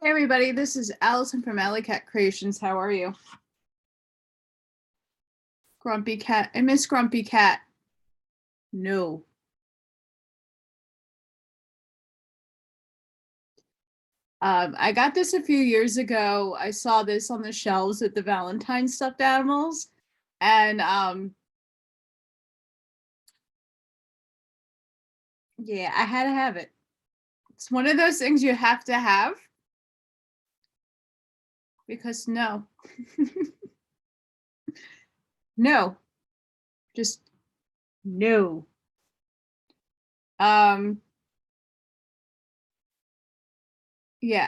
Hey everybody, this is Allison from AllyKatkreations. How are you? Grumpy cat. I miss Grumpy Cat. No. I got this a few years ago. I saw this on the shelves at the Valentine stuffed animals. And yeah, I had to have it. It's one of those things you have to have. Because no. No. Just no. Yeah,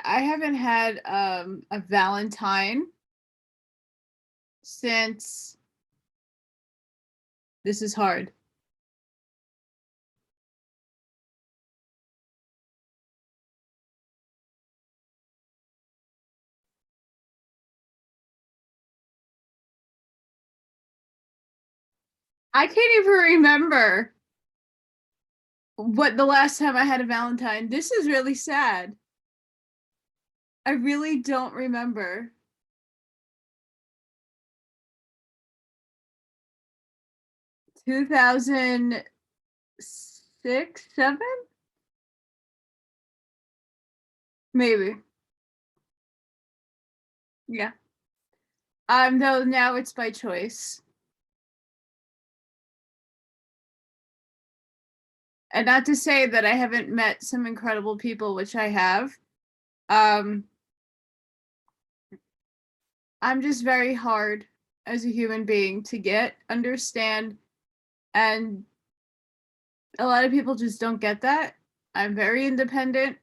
I haven't had a Valentine since this is hard. I can't even remember what the last time I had a Valentine. This is really sad. I really don't remember. 2006, 7? Maybe. Yeah. Though now it's by choice. And not to say that I haven't met some incredible people, which I have. I'm just very hard as a human being to get, understand, and a lot of people just don't get that. I'm very independent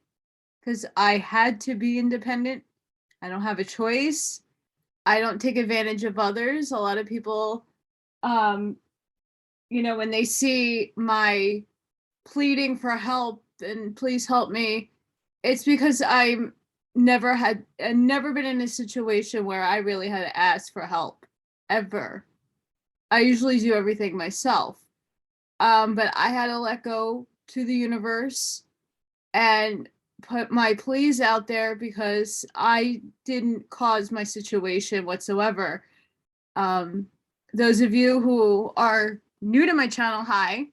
because I had to be independent. I don't have a choice. I don't take advantage of others. A lot of people, when they see my pleading for help and please help me, it's because I've never been in a situation where I really had to ask for help, ever. I usually do everything myself. But I had to let go to the universe and put my pleas out there because I didn't cause my situation whatsoever. Those of you who are new to my channel, hi.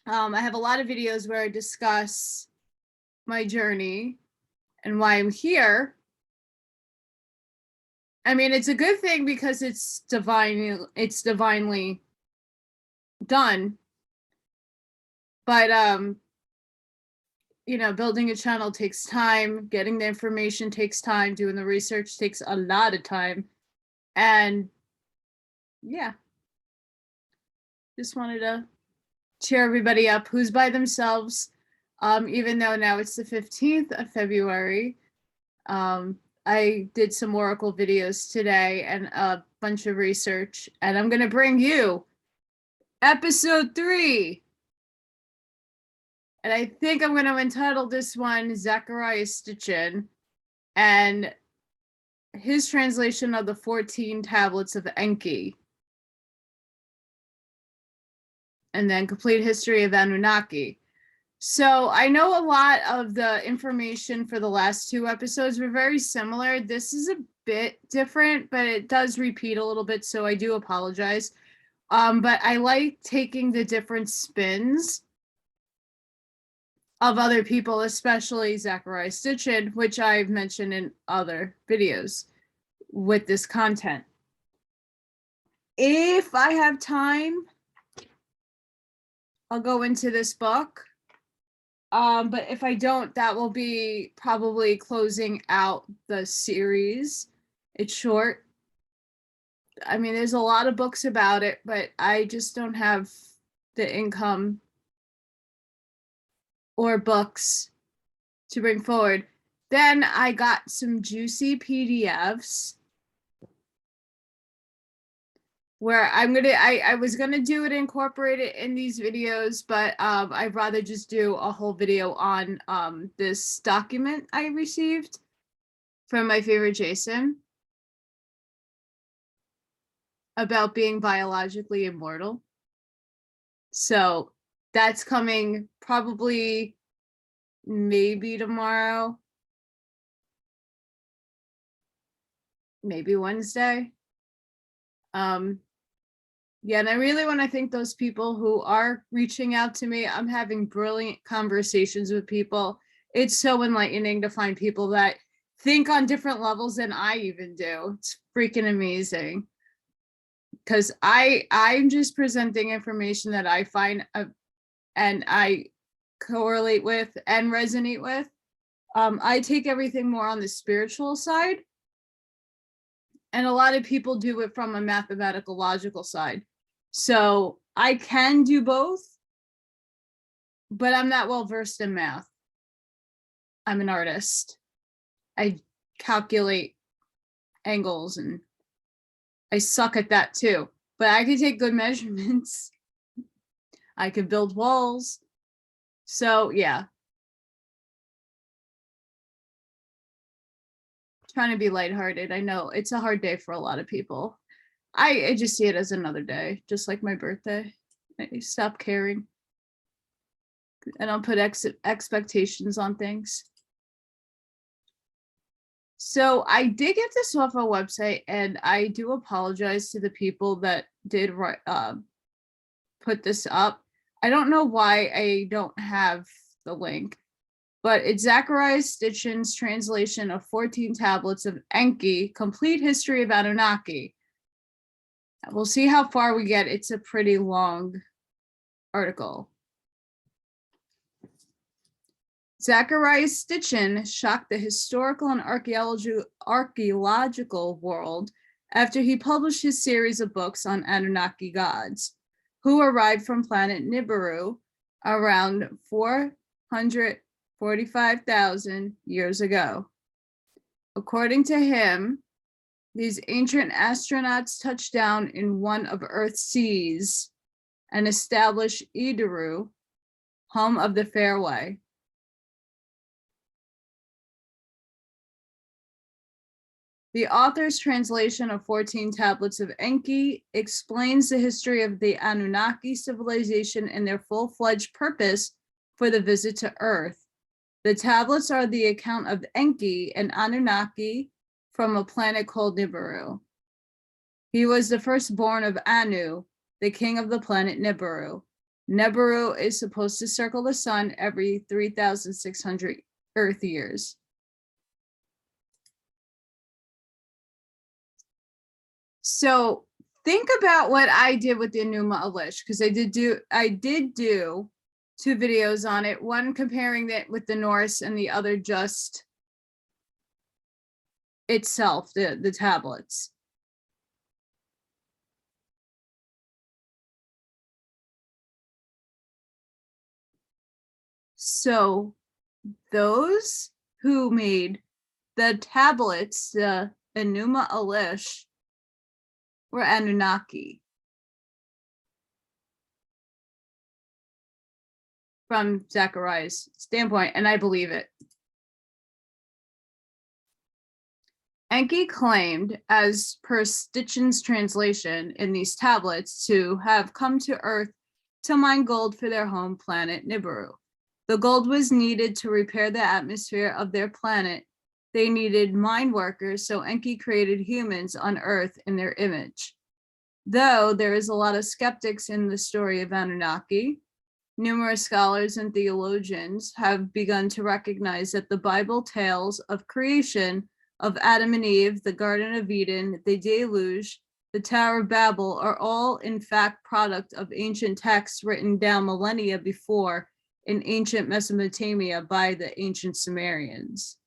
I have a lot of videos where I discuss my journey and why I'm here. I mean, it's a good thing because it's divinely done. But building a channel takes time, getting the information takes time, doing the research takes a lot of time. And yeah, just wanted to cheer everybody up who's by themselves. Even though now it's the 15th of February. I did some Oracle videos today and a bunch of research, and I'm going to bring you episode 3. And I think I'm going to entitle this one Zecharia Sitchin and his translation of the 14 Tablets of Enki. And then complete history of Anunnaki. So I know a lot of the information for the last 2 episodes were very similar. This is a bit different, but it does repeat a little bit, so I do apologize. But I like taking the different spins of other people, especially Zecharia Sitchin, which I've mentioned in other videos with this content. If I have time, I'll go into this book. But if I don't, that will be probably closing out the series. It's short. I mean, there's a lot of books about it, but I just don't have the income or books to bring forward. Then I got some juicy PDFs where I was gonna do it, incorporate it in these videos, but I'd rather just do a whole video on this document I received from my favorite Jason about being biologically immortal. So that's coming probably maybe tomorrow. maybe Wednesday. Yeah, and I really want to thank those people who are reaching out to me. I'm having brilliant conversations with people. It's so enlightening to find people that think on different levels than I even do. It's freaking amazing. Because I'm just presenting information that I find and I correlate with and resonate with. I take everything more on the spiritual side, and a lot of people do it from a mathematical, logical side. So I can do both, but I'm not well versed in math. I'm an artist. I calculate angles and I suck at that too, but I can take good measurements. I can build walls. So yeah. Trying to be lighthearted. I know it's a hard day for a lot of people. I just see it as another day, just like my birthday. I stop caring. I don't put expectations on things. So I did get this off a website, and I do apologize to the people that did put this up. I don't know why I don't have the link, but it's Zecharia Sitchin's translation of 14 Tablets of Enki, Complete History of Anunnaki. We'll see how far we get. It's a pretty long article. Zecharia Sitchin shocked the historical and archaeological world after he published his series of books on Anunnaki gods, who arrived from planet Nibiru around 445,000 years ago. According to him, these ancient astronauts touched down in one of Earth's seas and established Idiru, home of the fairway. The author's translation of 14 Tablets of Enki explains the history of the Anunnaki civilization and their full-fledged purpose for the visit to Earth. The tablets are the account of Enki, an Anunnaki from a planet called Nibiru. He was the firstborn of Anu, the king of the planet Nibiru. Nibiru is supposed to circle the sun every 3,600 Earth years. So think about what I did with the Enuma Elish, because I did do 2 videos on it, one comparing it with the Norse and the other just itself, the tablets. So those who made the tablets, the Enuma Elish, were Anunnaki. From Zechariah's standpoint, and I believe it. Enki claimed, as per Stichin's translation in these tablets, to have come to Earth to mine gold for their home planet Nibiru. The gold was needed to repair the atmosphere of their planet. They needed mine workers, so Enki created humans on Earth in their image. Though there is a lot of skeptics in the story of Anunnaki, numerous scholars and theologians have begun to recognize that the Bible tales of creation of Adam and Eve, the Garden of Eden, the Deluge, the Tower of Babel are all in fact product of ancient texts written down millennia before in ancient Mesopotamia by the ancient Sumerians.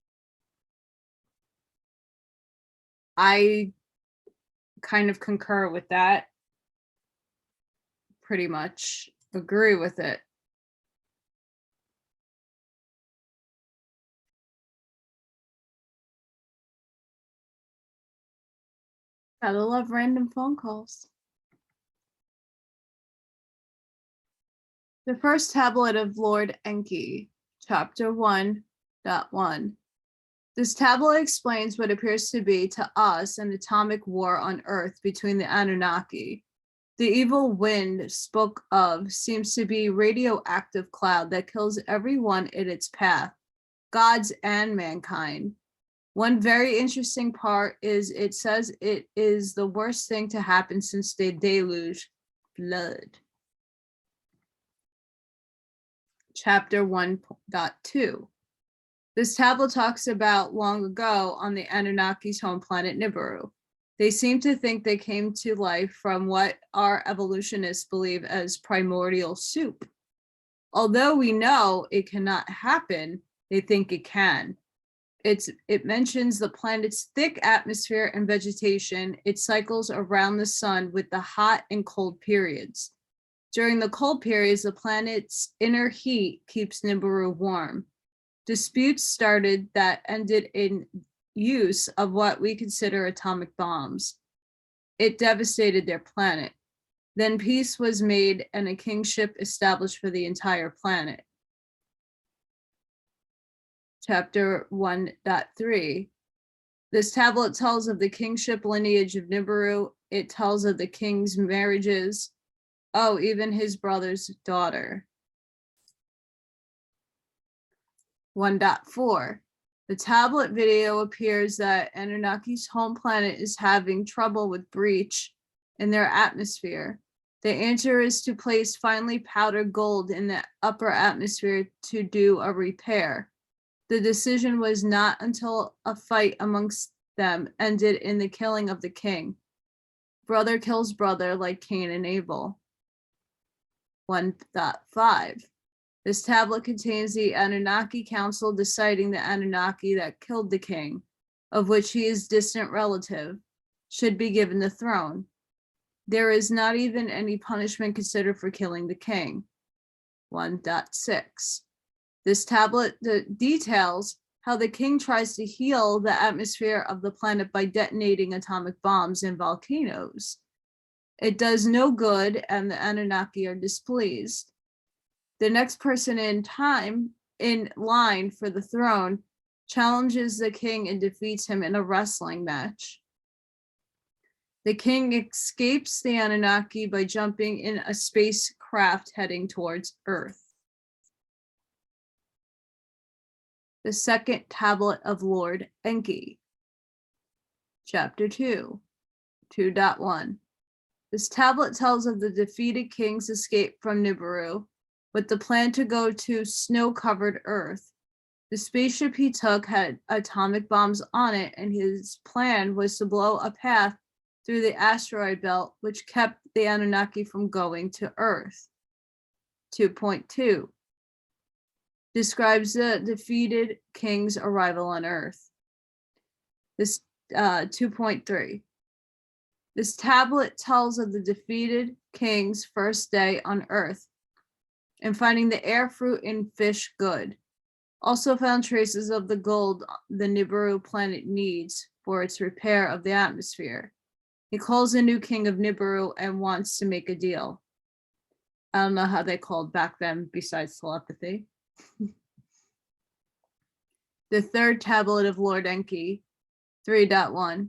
I kind of concur with that. Pretty much agree with it. Gotta love random phone calls. The first tablet of Lord Enki, chapter 1.1. This tablet explains what appears to be to us an atomic war on Earth between the Anunnaki. The evil wind spoke of seems to be a radioactive cloud that kills everyone in its path, gods and mankind. One very interesting part is it says it is the worst thing to happen since the deluge, flood. Chapter 1.2. This tablet talks about long ago on the Anunnaki's home planet Nibiru. They seem to think they came to life from what our evolutionists believe as primordial soup. Although we know it cannot happen, they think it can. It mentions the planet's thick atmosphere and vegetation. It cycles around the sun with the hot and cold periods. During the cold periods, the planet's inner heat keeps Nibiru warm. Disputes started that ended in use of what we consider atomic bombs. It devastated their planet. Then peace was made and a kingship established for the entire planet. Chapter 1.3. This tablet tells of the kingship lineage of Nibiru. It tells of the king's marriages. Oh, even his brother's daughter. 1.4. The tablet video appears that Anunnaki's home planet is having trouble with breach in their atmosphere. The answer is to place finely powdered gold in the upper atmosphere to do a repair. The decision was not until a fight amongst them ended in the killing of the king. Brother kills brother like Cain and Abel. 1.5. This tablet contains the Anunnaki Council deciding the Anunnaki that killed the king, of which he is distant relative, should be given the throne. There is not even any punishment considered for killing the king. 1.6. This tablet details how the king tries to heal the atmosphere of the planet by detonating atomic bombs in volcanoes. It does no good, and the Anunnaki are displeased. The next person in line for the throne challenges the king and defeats him in a wrestling match. The king escapes the Anunnaki by jumping in a spacecraft heading towards Earth. The second tablet of Lord Enki. Chapter 2, 2.1. This tablet tells of the defeated king's escape from Nibiru with the plan to go to snow-covered Earth. The spaceship he took had atomic bombs on it, and his plan was to blow a path through the asteroid belt, which kept the Anunnaki from going to Earth. 2.2. Describes the defeated king's arrival on Earth. This 2.3. This tablet tells of the defeated king's first day on Earth and finding the air, fruit, and fish good. Also found traces of the gold the Nibiru planet needs for its repair of the atmosphere. He calls the new king of Nibiru and wants to make a deal. I don't know how they called back then besides telepathy. The third tablet of Lord Enki, 3.1.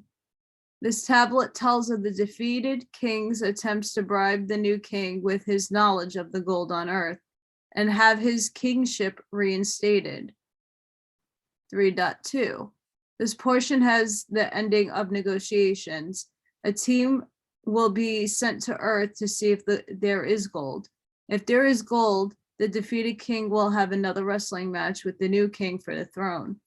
This tablet tells of the defeated king's attempts to bribe the new king with his knowledge of the gold on Earth and have his kingship reinstated. 3.2. This portion has the ending of negotiations. A team will be sent to Earth to see if there is gold. If there is gold, the defeated king will have another wrestling match with the new king for the throne.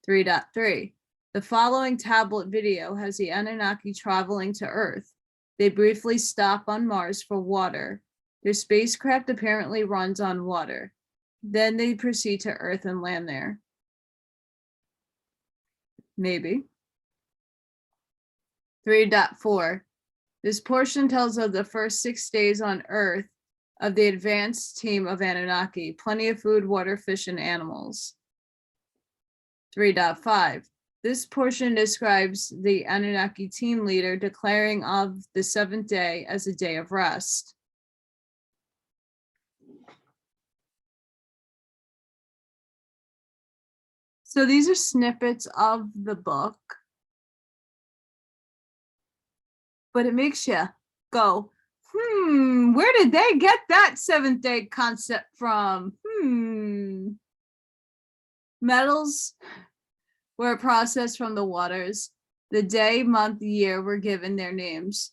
3.3. The following tablet video has the Anunnaki traveling to Earth. They briefly stop on Mars for water. Their spacecraft apparently runs on water. Then they proceed to Earth and land there. Maybe. 3.4. This portion tells of the first 6 days on Earth of the advanced team of Anunnaki. Plenty of food, water, fish, and animals. 3.5. This portion describes the Anunnaki team leader declaring of the 7th day as a day of rest. So these are snippets of the book, but it makes you go, where did they get that 7th day concept from? Metals were processed from the waters. The day, month, year were given their names.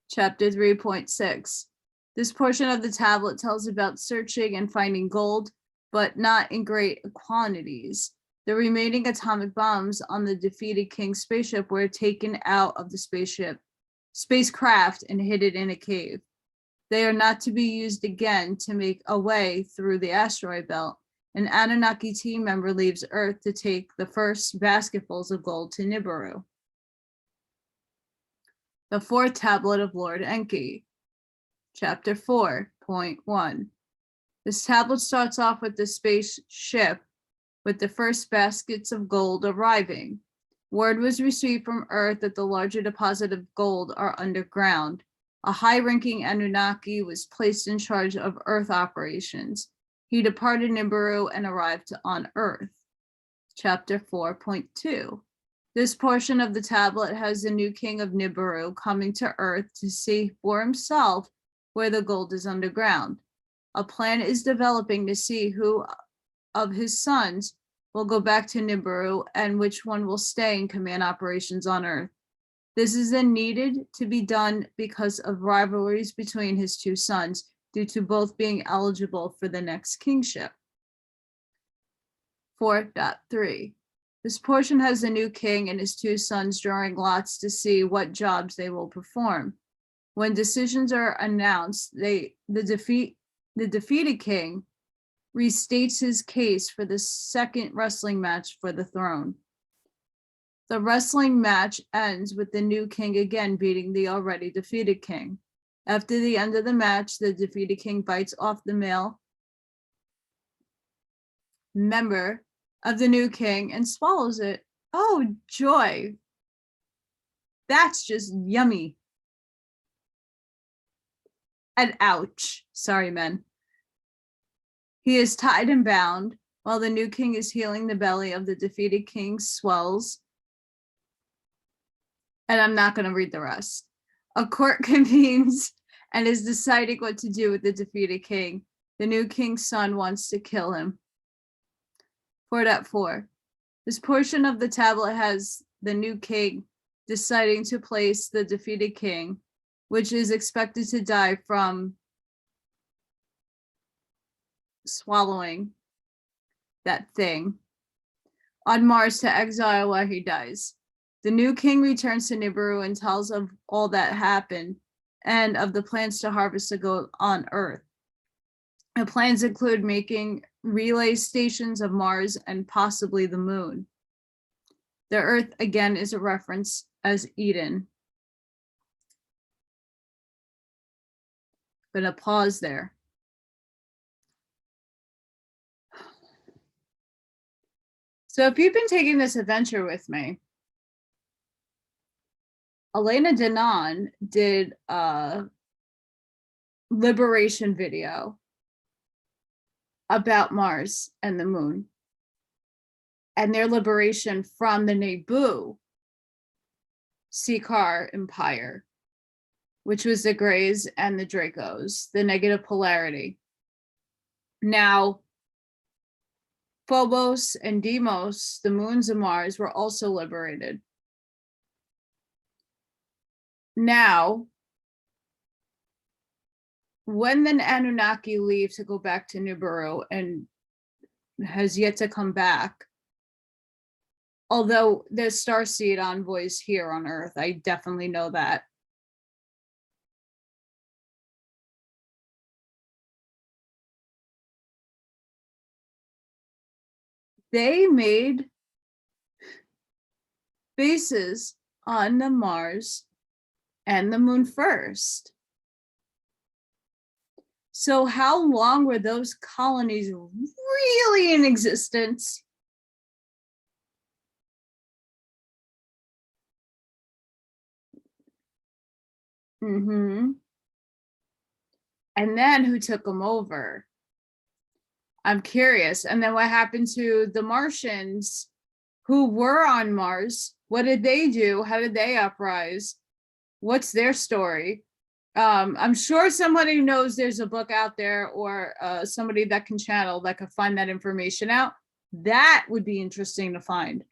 Chapter 3.6. This portion of the tablet tells about searching and finding gold, but not in great quantities. The remaining atomic bombs on the defeated king's spaceship were taken out of the spacecraft and hidden in a cave. They are not to be used again to make a way through the asteroid belt. An Anunnaki team member leaves Earth to take the first basketfuls of gold to Nibiru. The fourth tablet of Lord Enki. Chapter 4.1. This tablet starts off with the spaceship with the first baskets of gold arriving. Word was received from Earth that the larger deposit of gold are underground. A high-ranking Anunnaki was placed in charge of Earth operations. He departed Nibiru and arrived on Earth. Chapter 4.2. This portion of the tablet has the new king of Nibiru coming to Earth to see for himself where the gold is underground. A plan is developing to see who of his sons will go back to Nibiru and which one will stay and command operations on Earth. This is then needed to be done because of rivalries between his two sons, due to both being eligible for the next kingship. 4.3. This portion has the new king and his two sons drawing lots to see what jobs they will perform. When decisions are announced, the defeated king restates his case for the second wrestling match for the throne. The wrestling match ends with the new king again beating the already defeated king. After the end of the match, the defeated king bites off the male member of the new king and swallows it. Oh, joy. That's just yummy. And ouch. Sorry, men. He is tied and bound while the new king is healing the belly of the defeated king's swells. And I'm not going to read the rest. A court convenes and is deciding what to do with the defeated king. The new king's son wants to kill him. 4.4. This portion of the tablet has the new king deciding to place the defeated king, which is expected to die from swallowing that thing, on Mars to exile while he dies. The new king returns to Nibiru and tells of all that happened and of the plans to harvest the gold on Earth. The plans include making relay stations of Mars and possibly the moon. The Earth again is a reference as Eden. I'm going to pause there. So if you've been taking this adventure with me, Elena Denon did a liberation video about Mars and the moon and their liberation from the Naboo Seekar Empire, which was the Greys and the Dracos, the negative polarity. Now, Phobos and Deimos, the moons of Mars, were also liberated. Now, when the Anunnaki leave to go back to Nibiru and has yet to come back, although there's starseed envoys here on Earth, I definitely know that. They made bases on the Mars and the moon first. So how long were those colonies really in existence? And then who took them over? I'm curious. And then what happened to the Martians who were on Mars? What did they do? How did they uprise? What's their story? I'm sure somebody knows there's a book out there or somebody that can channel that could find that information out. That would be interesting to find.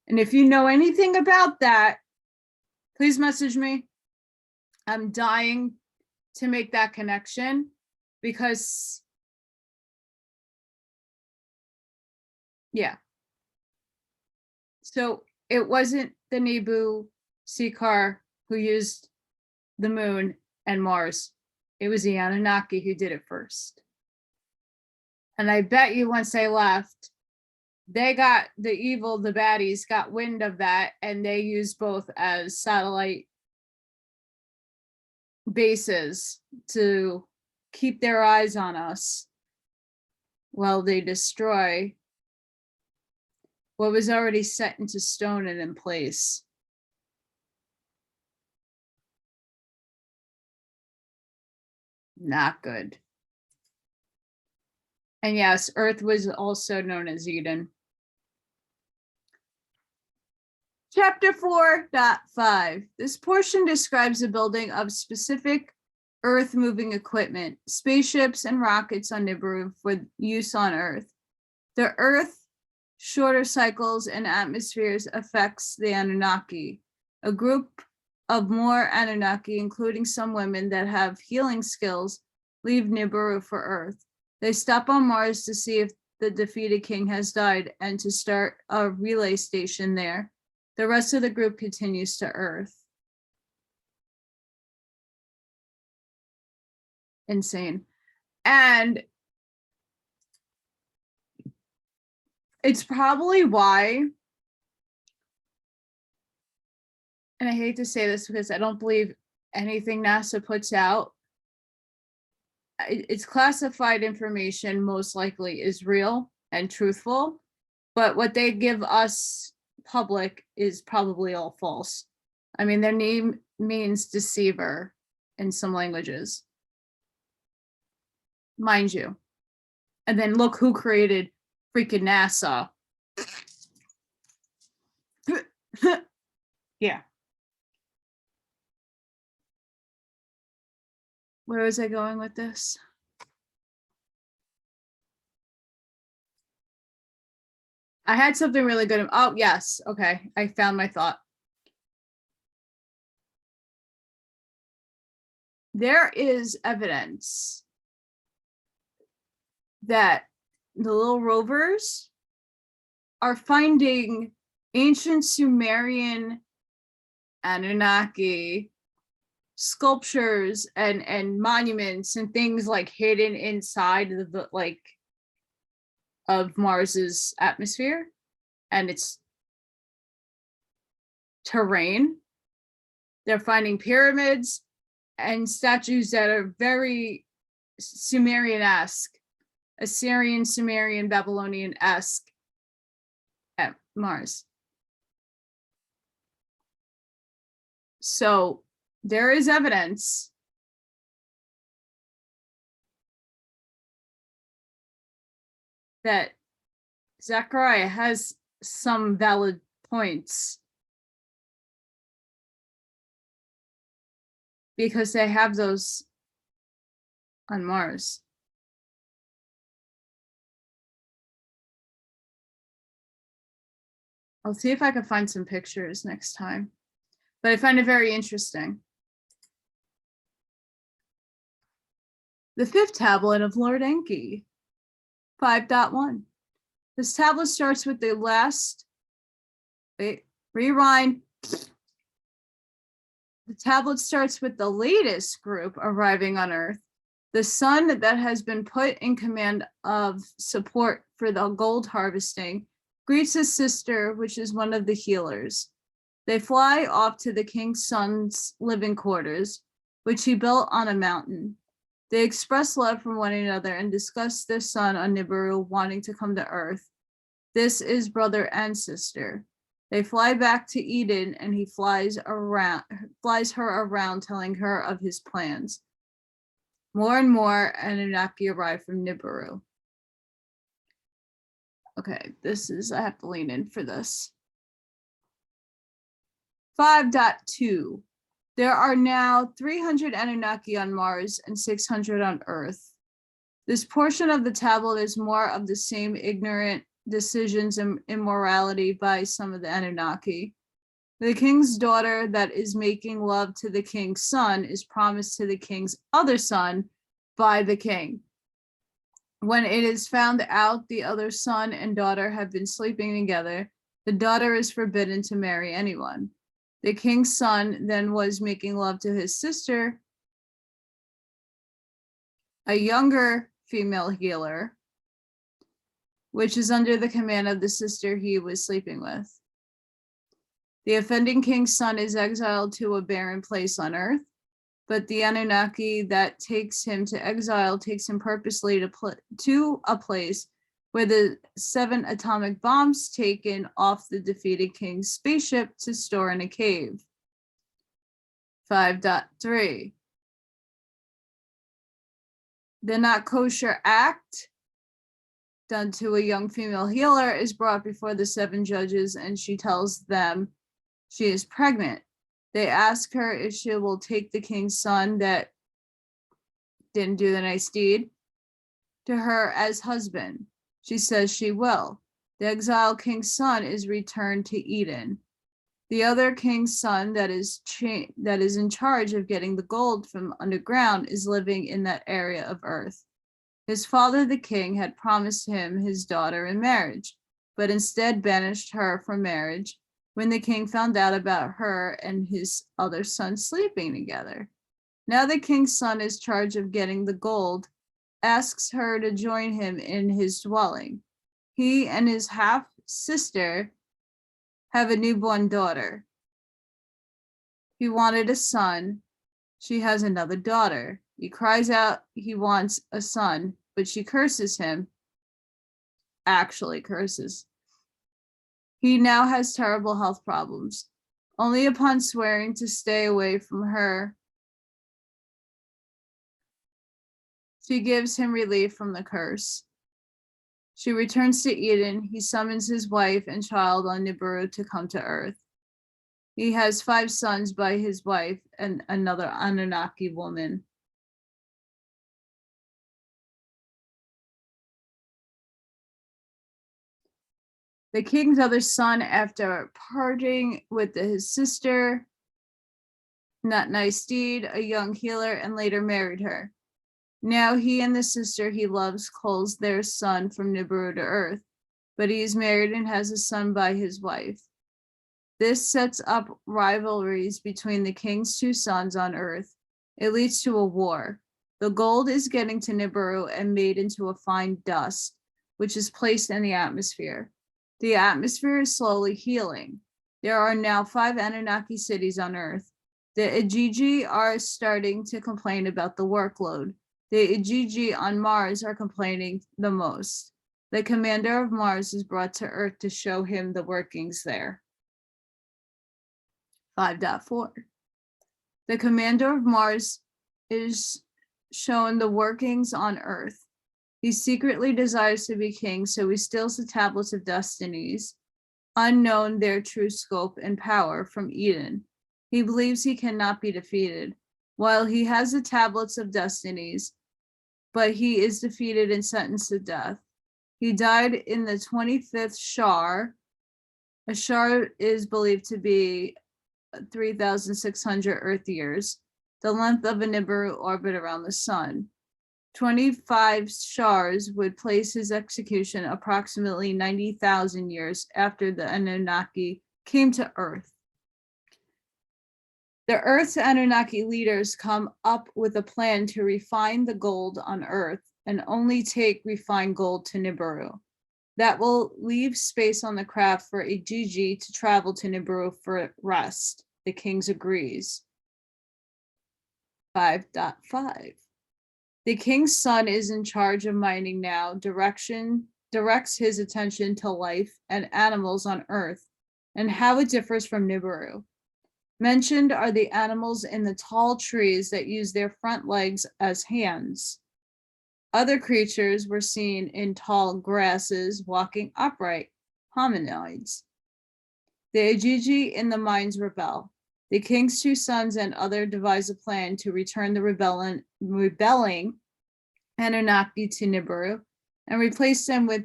And if you know anything about that, please message me. I'm dying to make that connection because, yeah. So it wasn't the Nebu Sikar who used the moon and Mars. It was the Anunnaki who did it first. And I bet you once they left, they got the evil, the baddies got wind of that, and they used both as satellite bases to keep their eyes on us while they destroy what was already set into stone and in place. Not good. And yes, Earth was also known as Eden. Chapter 4.5. This portion describes the building of specific Earth-moving equipment, spaceships and rockets on Nibiru for use on Earth. The Earth shorter cycles and atmospheres affects the Anunnaki, a group of more Anunnaki, including some women that have healing skills, leave Nibiru for Earth. They stop on Mars to see if the defeated king has died and to start a relay station there. The rest of the group continues to Earth. Insane. And it's probably why, and I hate to say this because I don't believe anything NASA puts out, it's classified information, most likely is real and truthful, but what they give us public is probably all false. I mean, their name means deceiver in some languages, mind you. And then look who created freaking NASA. Yeah. Where was I going with this? I had something really good. Oh, yes. Okay. I found my thought. There is evidence that the little rovers are finding ancient Sumerian Anunnaki sculptures and monuments and things like hidden inside the like of Mars's atmosphere and its terrain. They're finding pyramids and statues that are very Sumerian-esque, Assyrian, Sumerian, Babylonian-esque at Mars. So there is evidence that Zecharia has some valid points because they have those on Mars. I'll see if I can find some pictures next time, but I find it very interesting. The fifth tablet of Lord Enki, 5.1. This tablet starts with the last, rewind. The tablet starts with the latest group arriving on Earth. The son that has been put in command of support for the gold harvesting greets his sister, which is one of the healers. They fly off to the king's son's living quarters, which he built on a mountain. They express love for one another and discuss their son on Nibiru wanting to come to Earth. This is brother and sister. They fly back to Eden and he flies her around telling her of his plans. More and more Anunnaki arrive from Nibiru. Okay, I have to lean in for this. 5.2. There are now 300 Anunnaki on Mars and 600 on Earth. This portion of the tablet is more of the same ignorant decisions and immorality by some of the Anunnaki. The king's daughter that is making love to the king's son is promised to the king's other son by the king. When it is found out the other son and daughter have been sleeping together, the daughter is forbidden to marry anyone. The king's son then was making love to his sister, a younger female healer, which is under the command of the sister he was sleeping with. The offending king's son is exiled to a barren place on earth, but the Anunnaki that takes him to exile takes him purposely to a place where the 7 atomic bombs taken off the defeated king's spaceship to store in a cave. 5.3. The not kosher act done to a young female healer is brought before the 7 judges, and she tells them she is pregnant. They ask her if she will take the king's son that didn't do the nice deed to her as husband. She says she will. The exiled king's son is returned to Eden. The other king's son that is in charge of getting the gold from underground is living in that area of earth. His father, the king, had promised him his daughter in marriage, but instead banished her from marriage when the king found out about her and his other son sleeping together. Now the king's son is charged of getting the gold, asks her to join him in his dwelling. He and his half-sister have a newborn daughter. He wanted a son. She has another daughter. He cries out he wants a son, but she curses him. Actually curses. He now has terrible health problems. Only upon swearing to stay away from her, she gives him relief from the curse. She returns to Eden. He summons his wife and child on Nibiru to come to Earth. He has 5 sons by his wife and another Anunnaki woman. The king's other son, after parting with his sister, not nice deed, a young healer, and later married her. Now he and the sister he loves calls their son from Nibiru to Earth, but he is married and has a son by his wife. This sets up rivalries between the king's 2 sons on Earth. It leads to a war. The gold is getting to Nibiru and made into a fine dust, which is placed in the atmosphere. The atmosphere is slowly healing. There are now 5 Anunnaki cities on Earth. The Igigi are starting to complain about the workload. The Igigi on Mars are complaining the most. The commander of Mars is brought to Earth to show him the workings there. 5.4. The commander of Mars is shown the workings on Earth. He secretly desires to be king, so he steals the tablets of destinies, unknown their true scope and power, from Eden. He believes he cannot be defeated. While he has the tablets of destinies, but he is defeated and sentenced to death. He died in the 25th Shar. A Shar is believed to be 3,600 Earth years, the length of a Nibiru orbit around the sun. 25 Shars would place his execution approximately 90,000 years after the Anunnaki came to Earth. The Earth's Anunnaki leaders come up with a plan to refine the gold on Earth and only take refined gold to Nibiru. That will leave space on the craft for a Gigi to travel to Nibiru for rest. The kings agrees. 5.5. The king's son is in charge of mining now, directs his attention to life and animals on Earth and how it differs from Nibiru. Mentioned are the animals in the tall trees that use their front legs as hands. Other creatures were seen in tall grasses walking upright, hominoids. The Igigi in the mines rebel. The king's 2 sons and other devise a plan to return the rebelling Anunnaki to Nibiru and replace them with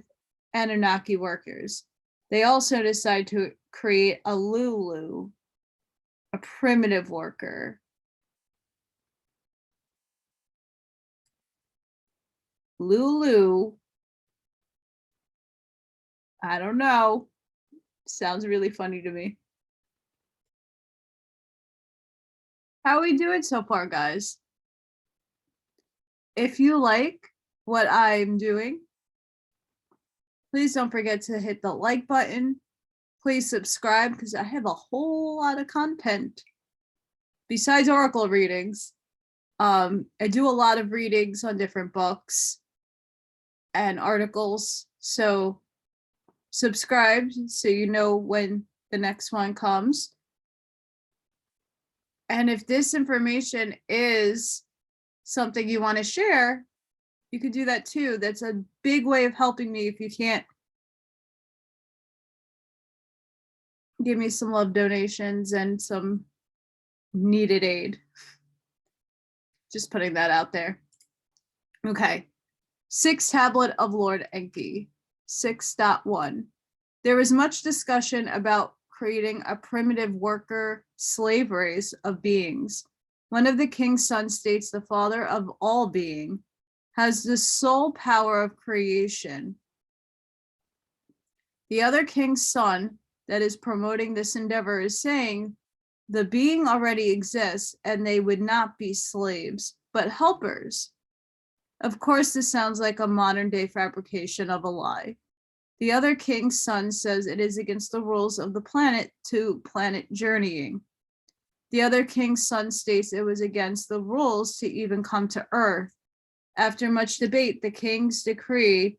Anunnaki workers. They also decide to create a Lulu, a primitive worker. Lulu, I don't know. Sounds really funny to me. How are we doing so far, guys? If you like what I'm doing, please don't forget to hit the like button. Please subscribe because I have a whole lot of content besides oracle readings. I do a lot of readings on different books and articles. So subscribe so you know when the next one comes. And if this information is something you want to share, you could do that too. That's a big way of helping me if you can't give me some love donations and some needed aid. Just putting that out there. Okay. 6 Tablet of Lord Enki, 6.1. There was much discussion about creating a primitive worker slave race of beings. One of the king's sons states the father of all being has the sole power of creation. The other king's son that is promoting this endeavor is saying the being already exists and they would not be slaves, but helpers. Of course, this sounds like a modern day fabrication of a lie. The other king's son says it is against the rules of the planet to planet journeying. The other king's son states it was against the rules to even come to Earth. After much debate, the kings decree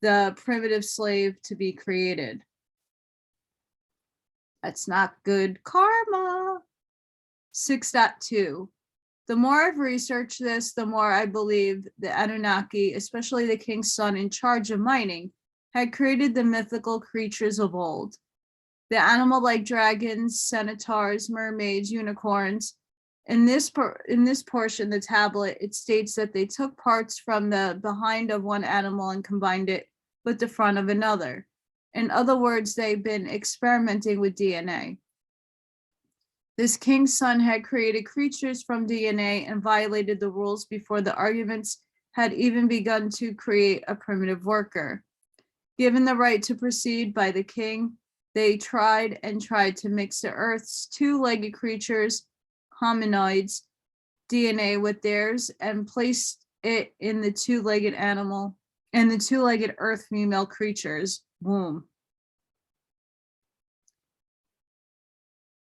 the primitive slave to be created. That's not good karma. 6.2. The more I've researched this, the more I believe the Anunnaki, especially the king's son in charge of mining, had created the mythical creatures of old. The animal-like dragons, centaurs, mermaids, unicorns. In this portion, the tablet, it states that they took parts from the behind of one animal and combined it with the front of another. In other words, they've been experimenting with DNA. This king's son had created creatures from DNA and violated the rules before the arguments had even begun to create a primitive worker. Given the right to proceed by the king, they tried to mix the Earth's 2-legged creatures, hominoids, DNA with theirs and placed it in the 2-legged animal and the 2-legged Earth female creature's womb.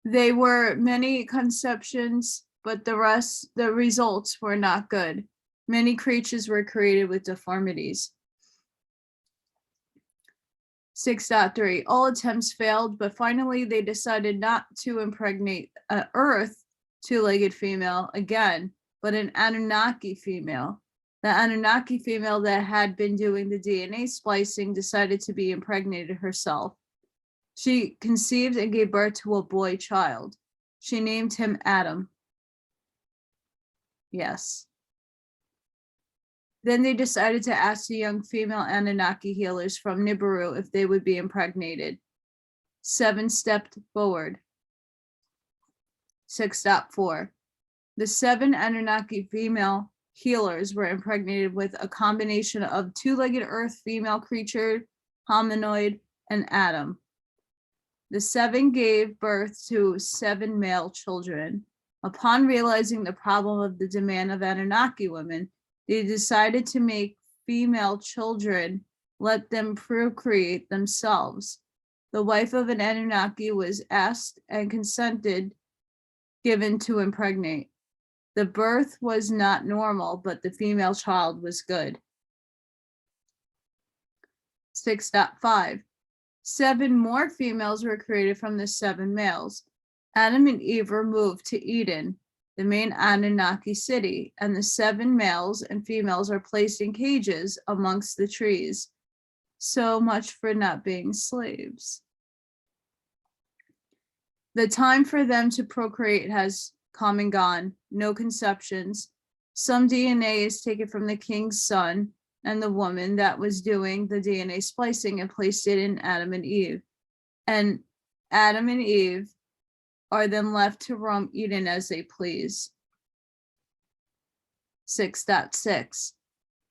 They were many conceptions, but the results were not good. Many creatures were created with deformities. 6.3. All attempts failed, but finally they decided not to impregnate an Earth 2-legged female again, but an Anunnaki female. The Anunnaki female that had been doing the DNA splicing decided to be impregnated herself. She conceived and gave birth to a boy child. She named him Adam. Yes. Then they decided to ask the young female Anunnaki healers from Nibiru if they would be impregnated. 7 stepped forward. 6.4. The 7 Anunnaki female healers were impregnated with a combination of 2-legged Earth female creature, hominoid, and Adam. The 7 gave birth to 7 male children. Upon realizing the problem of the demand of Anunnaki women, they decided to make female children, let them procreate themselves. The wife of an Anunnaki was asked and consented, given to impregnate. The birth was not normal, but the female child was good. 6.5. 7 more females were created from the 7 males. Adam and Eve were moved to Eden, the main Anunnaki city, and the 7 males and females are placed in cages amongst the trees. So much for not being slaves. The time for them to procreate has come and gone. No conceptions. Some DNA is taken from the king's son and the woman that was doing the DNA splicing and placed it in Adam and Eve. And Adam and Eve are then left to roam Eden as they please. 6.6.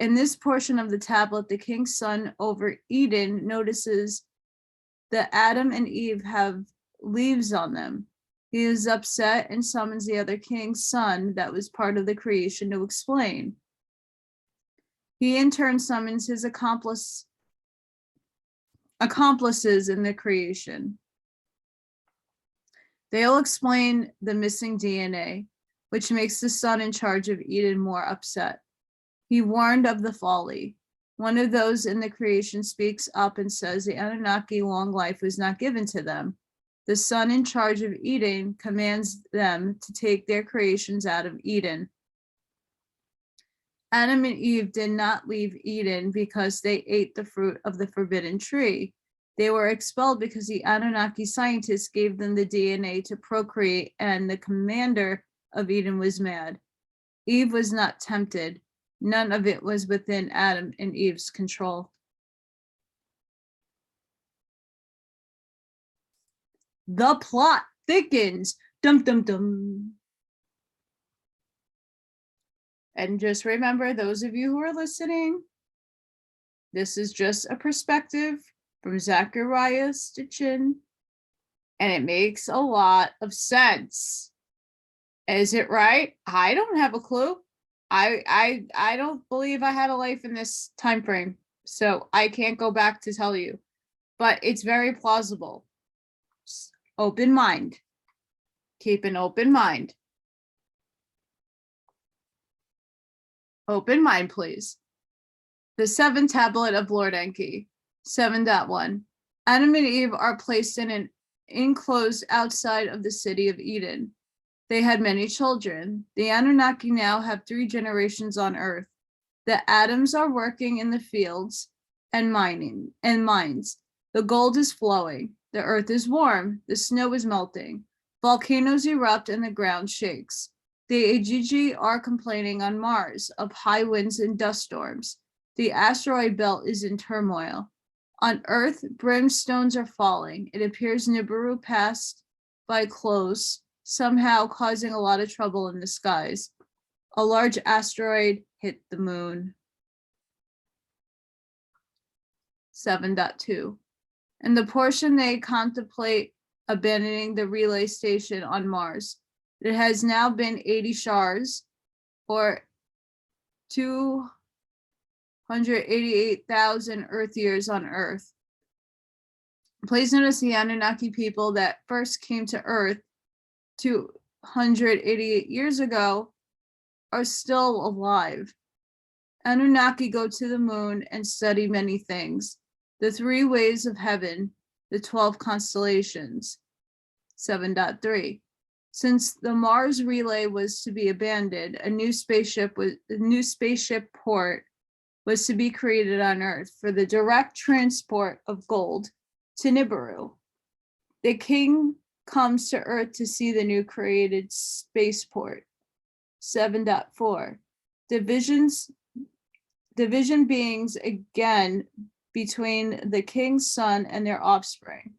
In this portion of the tablet, the king's son over Eden notices that Adam and Eve have leaves on them. He is upset and summons the other king's son that was part of the creation to explain. He in turn summons his accomplices in the creation. They'll explain the missing DNA, which makes the son in charge of Eden more upset. He warned of the folly. One of those in the creation speaks up and says the Anunnaki long life was not given to them. The son in charge of Eden commands them to take their creations out of Eden. Adam and Eve did not leave Eden because they ate the fruit of the forbidden tree. They were expelled because the Anunnaki scientists gave them the DNA to procreate, and the commander of Eden was mad. Eve was not tempted. None of it was within Adam and Eve's control. The plot thickens. Dum dum dum. And just remember, those of you who are listening, this is just a perspective from Zecharia Sitchin, and it makes a lot of sense. Is it right? I don't have a clue. I don't believe I had a life in this time frame, so I can't go back to tell you. But it's very plausible. Just open mind. Keep an open mind. Open mind, please. The seventh tablet of Lord Enki. 7.1. Adam and Eve are placed in an enclosed outside of the city of Eden. They had many children. The Anunnaki now have 3 generations on Earth. The Adams are working in the fields and mining and mines. The gold is flowing. The earth is warm. The snow is melting. Volcanoes erupt and the ground shakes. The Agigi are complaining on Mars of high winds and dust storms. The asteroid belt is in turmoil. On Earth, brimstones are falling. It appears Nibiru passed by close, somehow causing a lot of trouble in the skies. A large asteroid hit the moon. 7.2. In the portion they contemplate abandoning the relay station on Mars. It has now been 80 shars, or 288,000 Earth years on Earth. Please notice the Anunnaki people that first came to Earth 288 years ago are still alive. Anunnaki go to the moon and study many things. The 3 ways of heaven, the 12 constellations. 7.3. Since the Mars relay was to be abandoned, a new spaceship port was to be created on Earth for the direct transport of gold to Nibiru. The king comes to Earth to see the new created spaceport. 7.4. Division beings again between the king's son and their offspring.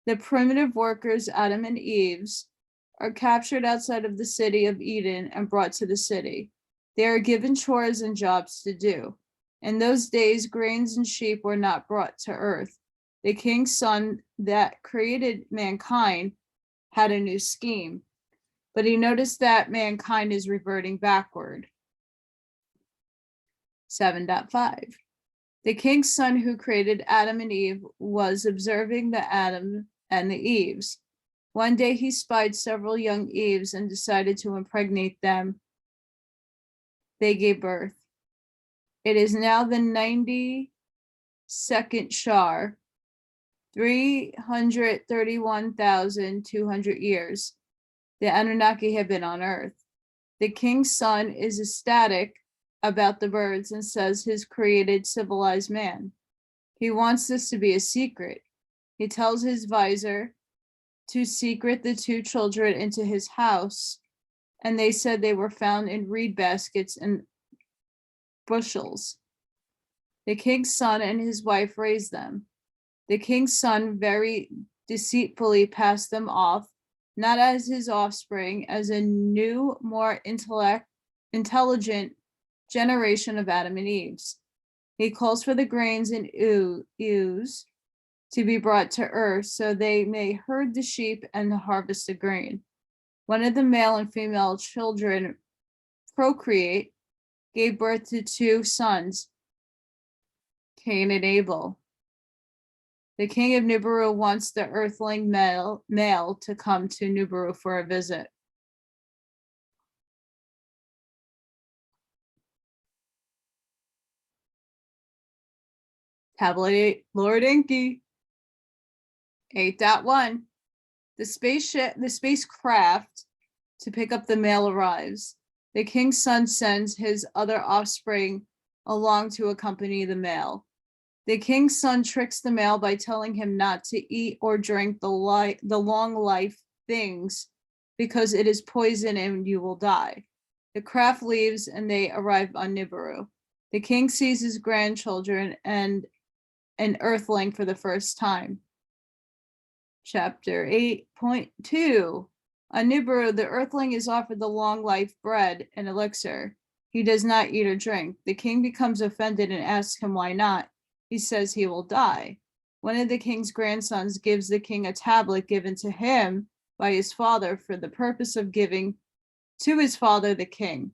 The primitive workers, Adam and Eve's, are captured outside of the city of Eden and brought to the city. They are given chores and jobs to do. In those days, grains and sheep were not brought to Earth. The king's son that created mankind had a new scheme, but he noticed that mankind is reverting backward. 7.5. The king's son who created Adam and Eve was observing the Adam and the Eves. One day he spied several young Eves and decided to impregnate them. They gave birth. It is now the 92nd Shar, 331,200 years. The Anunnaki have been on Earth. The king's son is ecstatic about the birds and says his created civilized man. He wants this to be a secret. He tells his visor to secret the 2 children into his house, and they said they were found in reed baskets and bushels. The king's son and his wife raised them. The king's son very deceitfully passed them off, not as his offspring, as a new, more intelligent generation of Adam and Eve's. He calls for the grains and ewes to be brought to earth so they may herd the sheep and harvest the grain. One of the male and female children procreate, gave birth to 2 sons, Cain and Abel. The king of Nibiru wants the earthling male to come to Nibiru for a visit. Tablet 8, Lord Enki. 8.1. The spacecraft to pick up the male arrives. The king's son sends his other offspring along to accompany the male. The king's son tricks the male by telling him not to eat or drink the long life things because it is poison and you will die. The craft leaves and they arrive on Nibiru. The king sees his grandchildren and an earthling for the first time. Chapter 8.2. On Nibiru, the earthling is offered the long life bread and elixir. He does not eat or drink. The king becomes offended and asks him why not. He says he will die. One of the king's grandsons gives the king a tablet given to him by his father for the purpose of giving to his father, the king.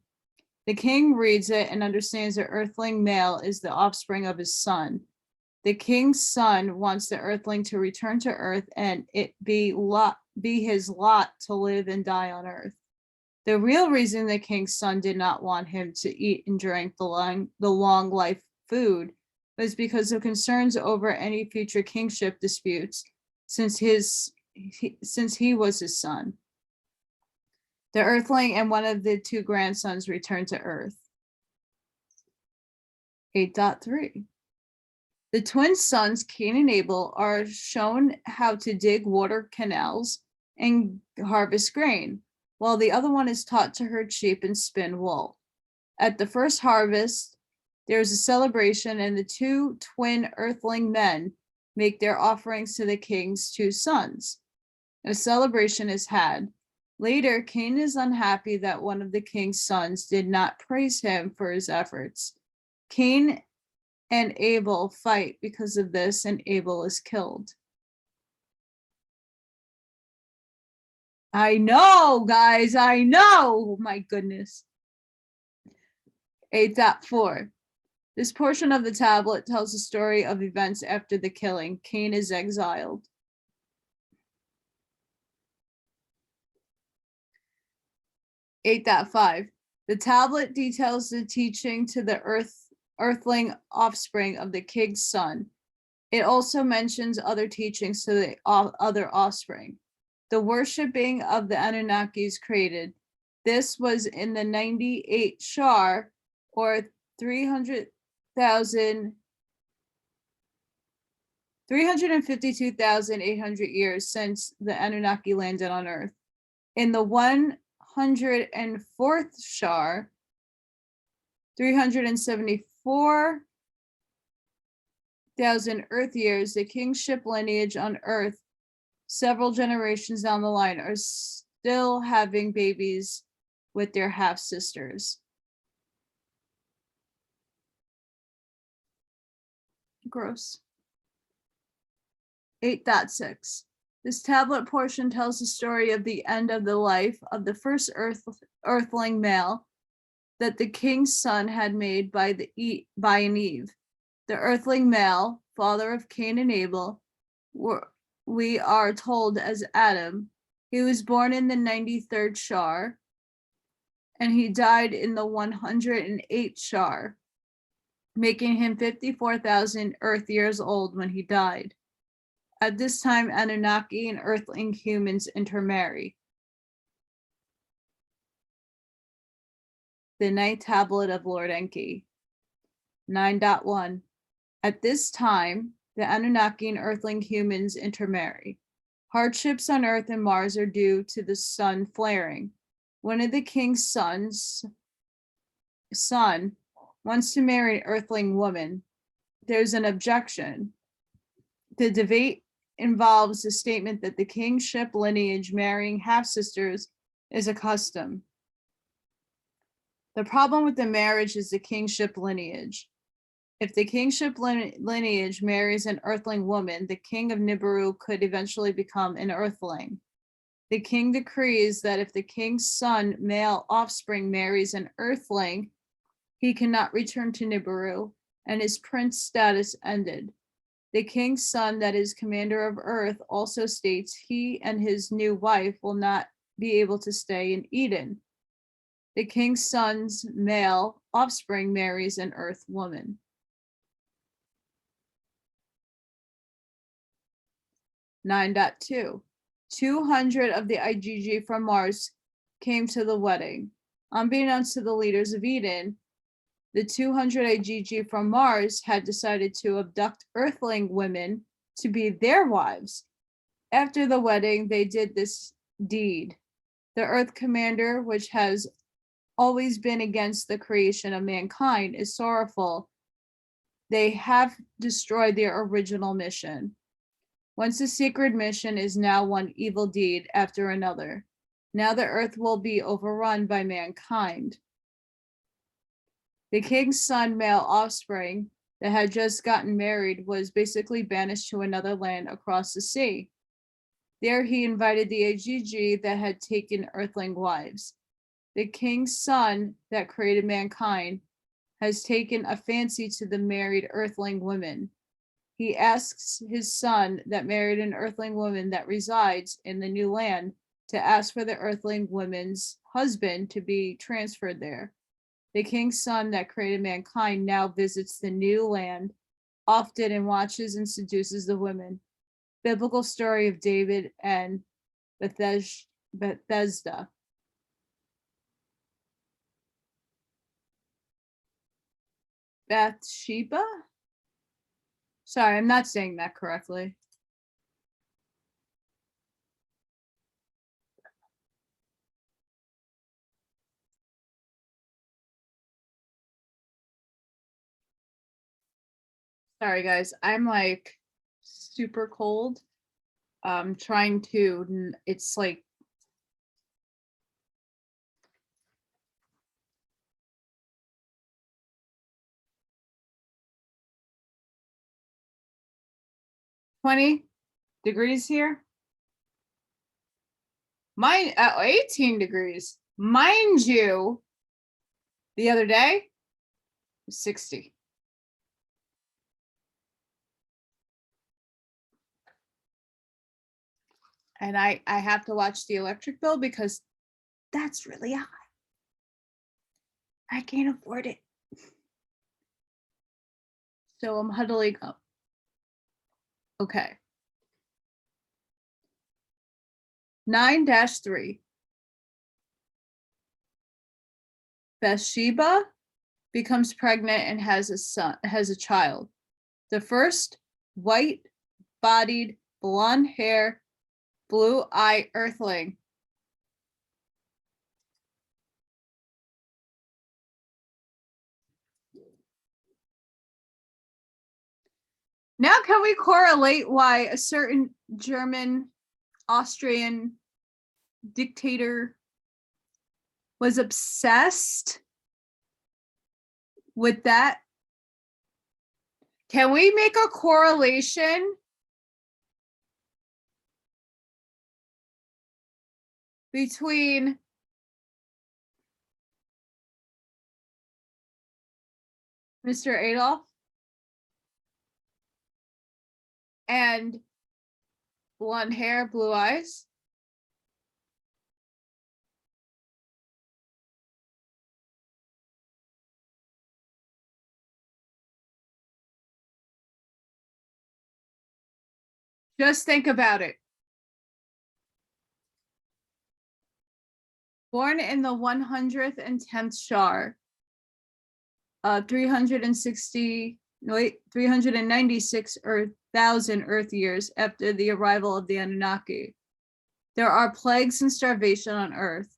The king reads it and understands the earthling male is the offspring of his son. The king's son wants the earthling to return to earth and it be his lot to live and die on earth. The real reason the king's son did not want him to eat and drink the long life food was because of concerns over any future kingship disputes, since he was his son. The earthling and one of the 2 grandsons returned to earth. 8.3. The twin sons, Cain and Abel, are shown how to dig water canals and harvest grain, while the other one is taught to herd sheep and spin wool. At the first harvest, there is a celebration, and the 2 twin earthling men make their offerings to the king's 2 sons. A celebration is had. Later, Cain is unhappy that one of the king's sons did not praise him for his efforts. Cain and Abel fight because of this, and Abel is killed. I know, guys, I know. My goodness. 8.4. This portion of the tablet tells the story of events after the killing. Cain is exiled. 8.5. The tablet details the teaching to the earthling offspring of the king's son. It also mentions other teachings to the other offspring. The worshipping of the Anunnakis created. This was in the 98 Shar, or 352,800 years since the Anunnaki landed on Earth. In the 104th Shar, 374,000 Earth years, the kingship lineage on Earth, several generations down the line, are still having babies with their half-sisters. Gross. 8.6. This tablet portion tells the story of the end of the life of the first earthling male that the king's son had made by an Eve. The earthling male, father of Cain and Abel, we are told as Adam. He was born in the 93rd Shar, and he died in the 108th Shar, making him 54,000 Earth years old when he died. At this time, Anunnaki and earthling humans intermarry. The Ninth Tablet of Lord Enki. 9.1. At this time, the Anunnaki and earthling humans intermarry. Hardships on Earth and Mars are due to the sun flaring. One of the king's son wants to marry an earthling woman. there's an objection. The debate involves the statement that the kingship lineage marrying half-sisters is a custom. The problem with the marriage is the kingship lineage. If the kingship lineage marries an earthling woman, the king of Nibiru could eventually become an earthling. The king decrees that if the king's son, male offspring, marries an earthling, he cannot return to Nibiru, and his prince status ended. The king's son, that is commander of Earth, also states he and his new wife will not be able to stay in Eden. The king's son's male offspring marries an Earth woman. 9.2. 200 of the IgG from Mars came to the wedding. Unbeknownst to the leaders of Eden, the 200 IgG from Mars had decided to abduct Earthling women to be their wives. After the wedding, they did this deed. The Earth commander, which has always been against the creation of mankind, is sorrowful. They have destroyed their original mission. Once the secret mission is now one evil deed after another. Now the Earth will be overrun by mankind. The king's son, male offspring, that had just gotten married was basically banished to another land across the sea. There he invited the AGG that had taken earthling wives. The king's son that created mankind has taken a fancy to the married earthling women. He asks his son that married an earthling woman that resides in the new land to ask for the earthling woman's husband to be transferred there. The king's son that created mankind now visits the new land often and watches and seduces the women. Biblical story of David and Bethesda. Bathsheba? Sorry, I'm not saying that correctly. Sorry, guys. I'm like super cold. Trying to, it's like, $20 degrees here. Mine, 18 degrees. Mind you, the other day, it was 60. And I have to watch the electric bill because that's really high. I can't afford it. So I'm huddling up. Okay. 9-3. Bathsheba becomes pregnant and has a child. The first white-bodied, blonde hair, blue-eye earthling. Now can we correlate why a certain German, Austrian dictator was obsessed with that? Can we make a correlation between Mr. Adolf and blonde hair, blue eyes? Just think about it. Born in the 110th Shar, 396,000 Earth years after the arrival of the Anunnaki. There are plagues and starvation on Earth.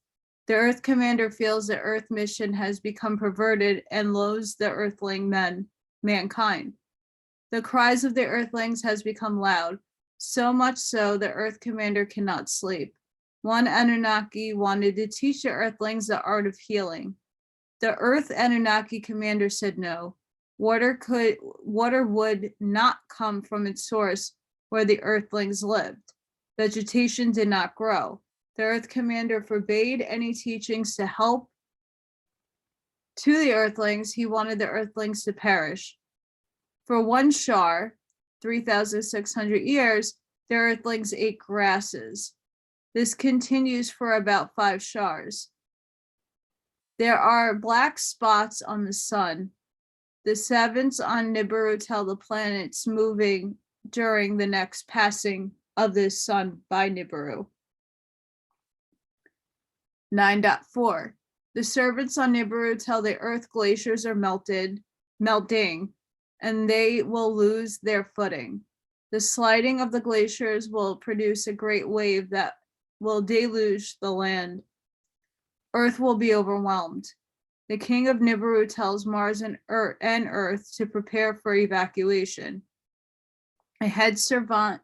The Earth commander feels the Earth mission has become perverted and loathes the Earthling mankind. The cries of the earthlings has become loud, so much so the Earth Commander cannot sleep. One Anunnaki wanted to teach the earthlings the art of healing. The Earth Anunnaki Commander said no. Water would not come from its source where the earthlings lived. Vegetation did not grow. The Earth Commander forbade any teachings to help to the earthlings. He wanted the earthlings to perish. For one shar, 3,600 years, the earthlings ate grasses. This continues for about 5 shars. There are black spots on the sun. The savants on Nibiru tell the planets moving during the next passing of the sun by Nibiru. 9.4. The servants on Nibiru tell the earth glaciers are melting, and they will lose their footing. The sliding of the glaciers will produce a great wave that will deluge the land. Earth will be overwhelmed. The king of Nibiru tells Mars and Earth to prepare for evacuation. A head savant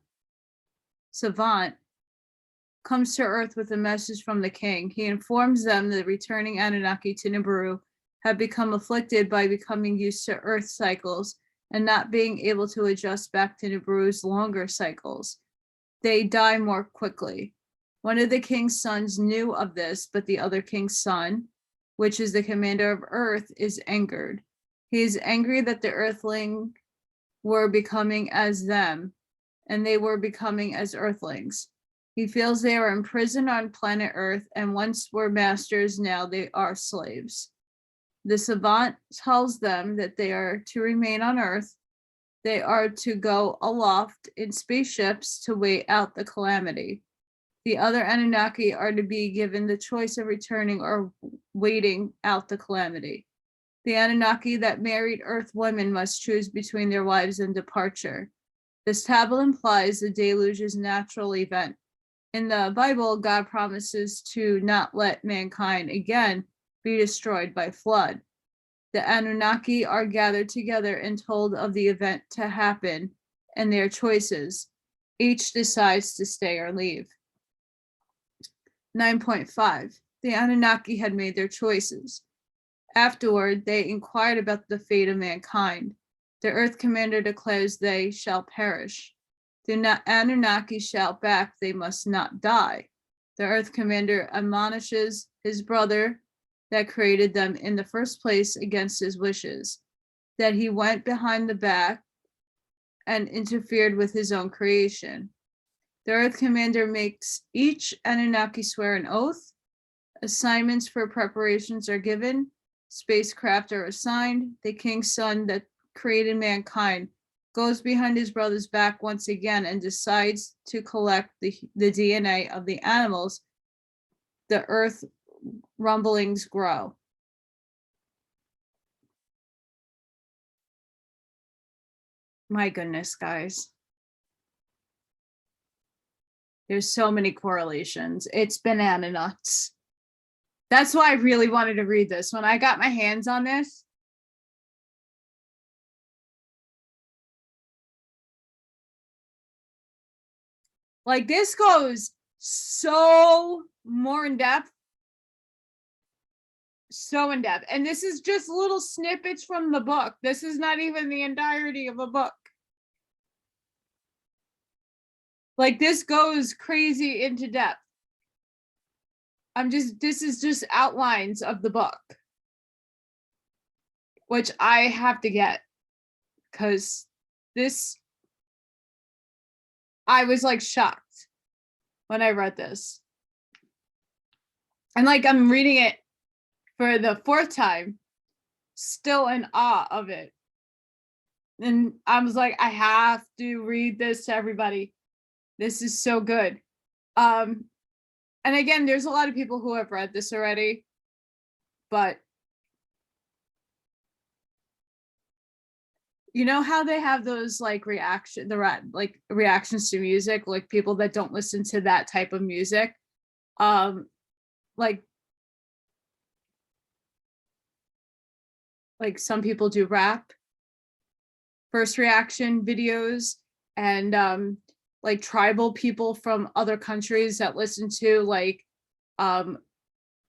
comes to Earth with a message from the king. He informs them that returning Anunnaki to Nibiru have become afflicted by becoming used to Earth cycles and not being able to adjust back to Nibiru's longer cycles. They die more quickly. One of the king's sons knew of this, but the other king's son, which is the commander of Earth, is angered. He is angry that the earthling were becoming as them, and they were becoming as earthlings. He feels they are imprisoned on planet Earth, and once were masters, now they are slaves. The savant tells them that they are to remain on Earth. They are to go aloft in spaceships to wait out the calamity. The other Anunnaki are to be given the choice of returning or waiting out the calamity. The Anunnaki that married Earth women must choose between their wives and departure. This tablet implies the deluge is a natural event. In the Bible, God promises to not let mankind again be destroyed by flood. The Anunnaki are gathered together and told of the event to happen and their choices. Each decides to stay or leave. 9.5. The Anunnaki had made their choices. Afterward, they inquired about the fate of mankind. The Earth Commander declares they shall perish. The Anunnaki shout back they must not die. The Earth Commander admonishes his brother that created them in the first place against his wishes, that he went behind the back and interfered with his own creation. The Earth Commander makes each Anunnaki swear an oath. Assignments for preparations are given. Spacecraft are assigned. The king's son that created mankind goes behind his brother's back once again and decides to collect the DNA of the animals. The earth rumblings grow. My goodness, guys. There's so many correlations. It's banana nuts. That's why I really wanted to read this. When I got my hands on this, like, this goes so more in depth. So in depth. And this is just little snippets from the book. This is not even the entirety of a book. Like, this goes crazy into depth. This is just outlines of the book, which I have to get, because this, I was like shocked when I read this. And like, I'm reading it for the 4th time, still in awe of it. And I was like, I have to read this to everybody. This is so good. And again, there's a lot of people who have read this already, but you know how they have those like reactions to music, like people that don't listen to that type of music, like some people do rap, first reaction videos and like tribal people from other countries that listen to like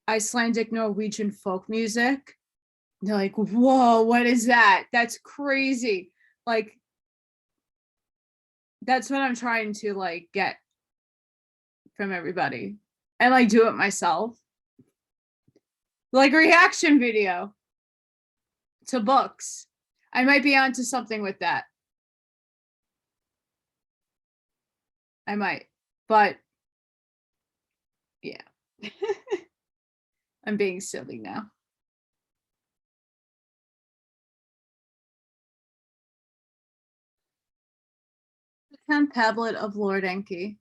Icelandic Norwegian folk music. They're like, whoa, what is that? That's crazy. Like, that's what I'm trying to like get from everybody and like do it myself. Like reaction video to books. I might be onto something with that. I might, but yeah. I'm being silly now. The 10th tablet of Lord Enki.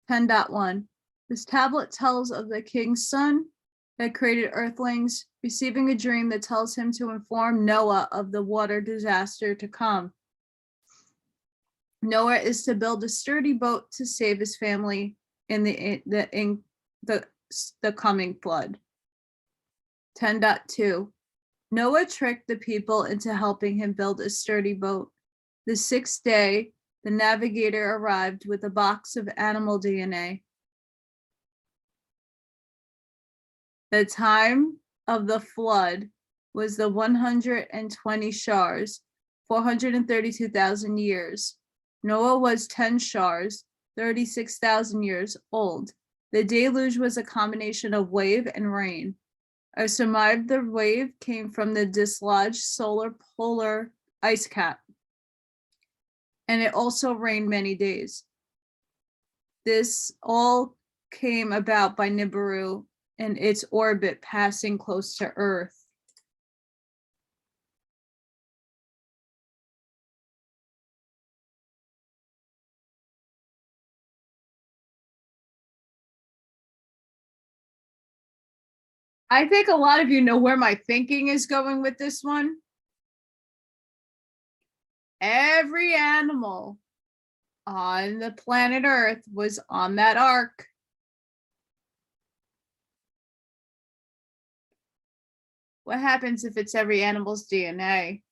10.1. This tablet tells of the king's son that created earthlings, receiving a dream that tells him to inform Noah of the water disaster to come. Noah is to build a sturdy boat to save his family in the coming flood. 10.2. Noah tricked the people into helping him build a sturdy boat. The 6th day, the navigator arrived with a box of animal DNA. The time of the flood was the 120 shars, 432,000 years. Noah was 10 shars, 36,000 years old. The deluge was a combination of wave and rain. I surmised the wave came from the dislodged solar polar ice cap, and it also rained many days. This all came about by Nibiru and its orbit passing close to Earth. I think a lot of you know where my thinking is going with this one. Every animal on the planet Earth was on that ark. What happens if it's every animal's DNA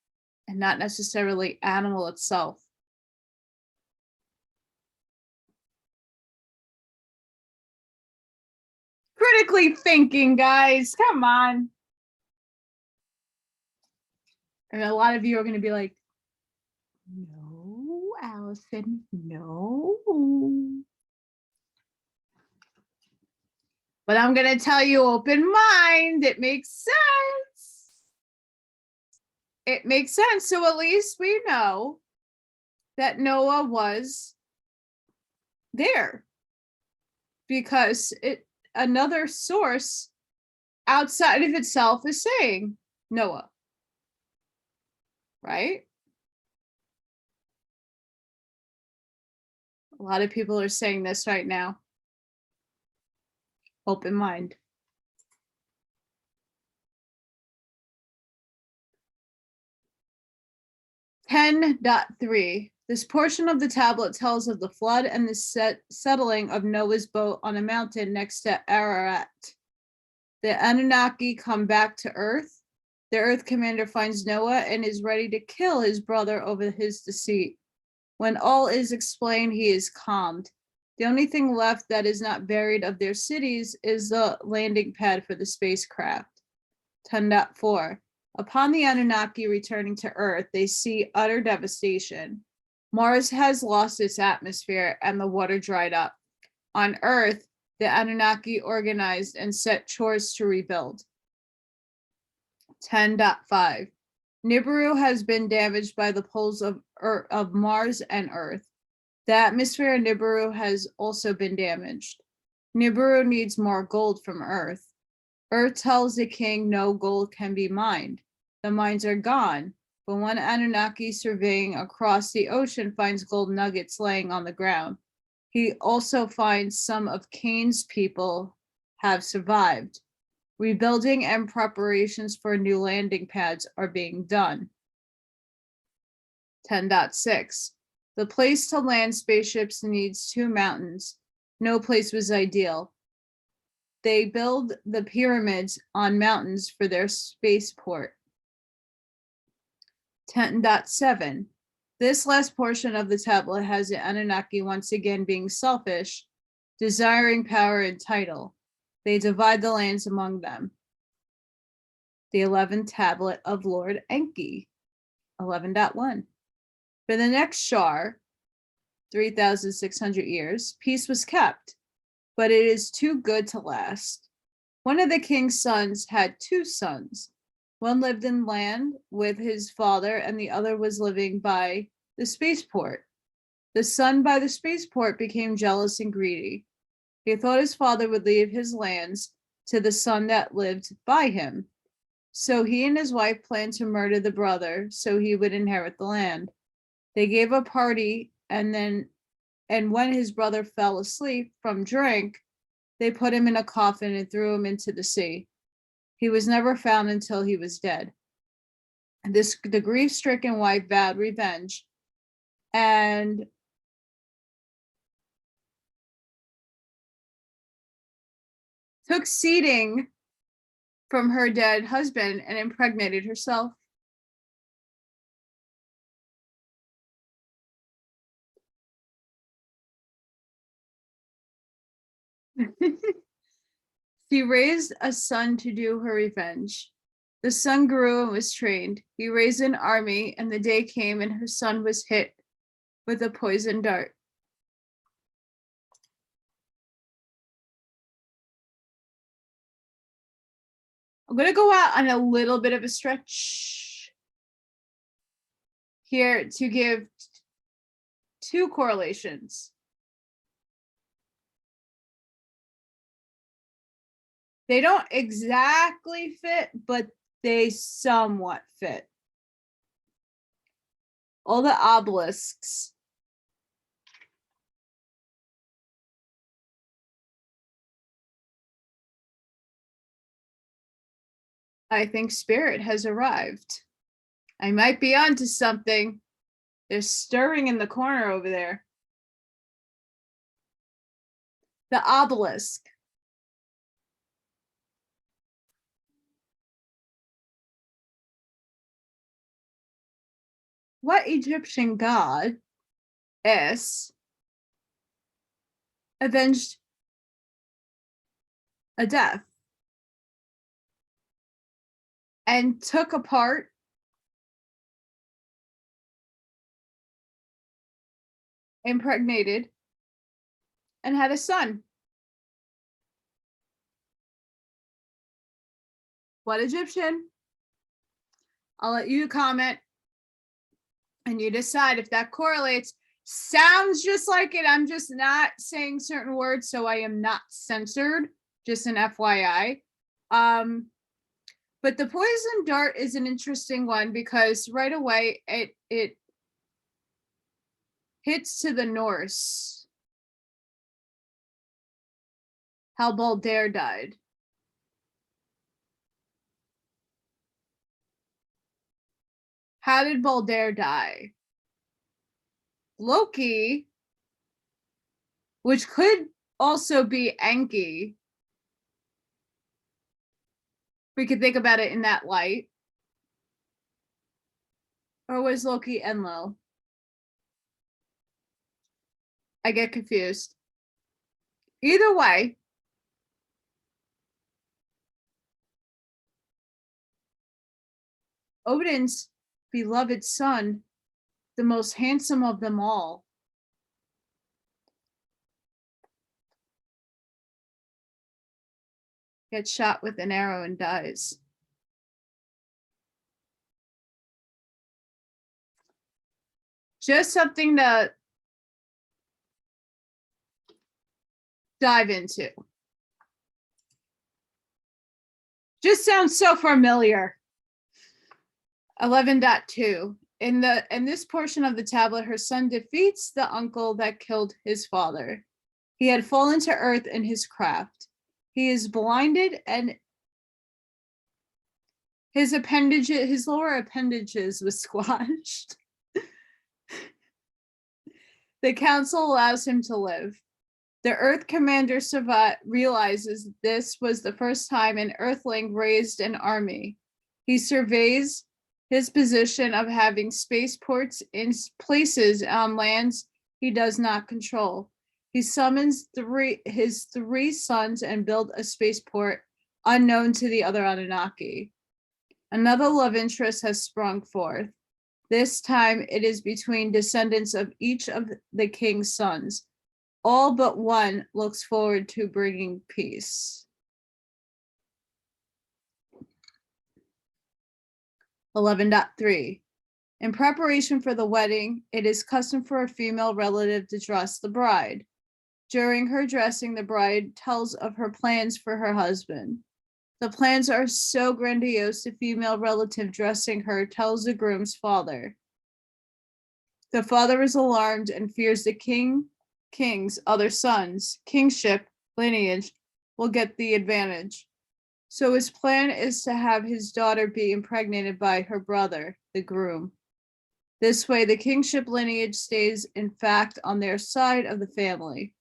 and not necessarily animal itself? Critically thinking, guys, come on. And a lot of you are going to be like, no, Allison, no. But I'm going to tell you, open mind, it makes sense. It makes sense. So at least we know that Noah was there, because another source outside of itself is saying Noah, right? A lot of people are saying this right now. Open mind. .3. This portion of the tablet tells of the flood and the settling of Noah's boat on a mountain next to Ararat. The Anunnaki come back to Earth. The Earth commander finds Noah and is ready to kill his brother over his deceit. When all is explained, he is calmed. The only thing left that is not buried of their cities is the landing pad for the spacecraft. 10.4. Upon the Anunnaki returning to Earth, they see utter devastation. Mars has lost its atmosphere and the water dried up. On Earth, the Anunnaki organized and set chores to rebuild. 10.5. Nibiru has been damaged by the poles of Mars and Earth. The atmosphere of Nibiru has also been damaged. Nibiru needs more gold from Earth. Earth tells the king no gold can be mined. The mines are gone, but one Anunnaki surveying across the ocean finds gold nuggets laying on the ground. He also finds some of Cain's people have survived. Rebuilding and preparations for new landing pads are being done. 10.6. The place to land spaceships needs 2 mountains. No place was ideal. They build the pyramids on mountains for their spaceport. 10.7. This last portion of the tablet has the Anunnaki once again being selfish, desiring power and title. They divide the lands among them. The 11th tablet of Lord Enki, 11.1. For the next Shar, 3,600 years, peace was kept, but it is too good to last. One of the king's sons had two sons. One lived in land with his father, and the other was living by the spaceport. The son by the spaceport became jealous and greedy. He thought his father would leave his lands to the son that lived by him. So he and his wife planned to murder the brother so he would inherit the land. They gave a party, and when his brother fell asleep from drink, they put him in a coffin and threw him into the sea. He was never found until he was dead. The grief-stricken wife vowed revenge and took seeding from her dead husband and impregnated herself. She raised a son to do her revenge. The son grew and was trained. He raised an army, and the day came and her son was hit with a poison dart. I'm going to go out on a little bit of a stretch here to give two correlations. They don't exactly fit, but they somewhat fit. All the obelisks. I think spirit has arrived. I might be onto something. They're stirring in the corner over there. The obelisk. What Egyptian god avenged a death and took apart impregnated and had a son? What Egyptian? I'll let you comment and you decide if that correlates. Sounds just like it. I'm just not saying certain words, so I am not censored. Just an FYI. But the poison dart is an interesting one because right away it hits to the Norse. How Balder died. How did Balder die? Loki, which could also be Enki. We could think about it in that light. Or was Loki Enlil? I get confused. Either way, Odin's beloved son, the most handsome of them all, gets shot with an arrow and dies. Just something to dive into. Just sounds so familiar. 11.2. In this portion of the tablet, her son defeats the uncle that killed his father. He had fallen to earth in his craft. He is blinded and his lower appendages was squashed. The council allows him to live. The Earth Commander realizes this was the first time an Earthling raised an army. He surveys His position of having spaceports in places on lands he does not control. He summons his three sons and builds a spaceport unknown to the other Anunnaki. Another love interest has sprung forth. This time it is between descendants of each of the king's sons. All but one looks forward to bringing peace. 11.3. In preparation for the wedding, it is custom for a female relative to dress the bride. During her dressing, the bride tells of her plans for her husband. The plans are so grandiose, the female relative dressing her tells the groom's father. The father is alarmed and fears the king's other sons, kingship, lineage, will get the advantage. So his plan is to have his daughter be impregnated by her brother, the groom. This way, the kingship lineage stays, in fact, on their side of the family.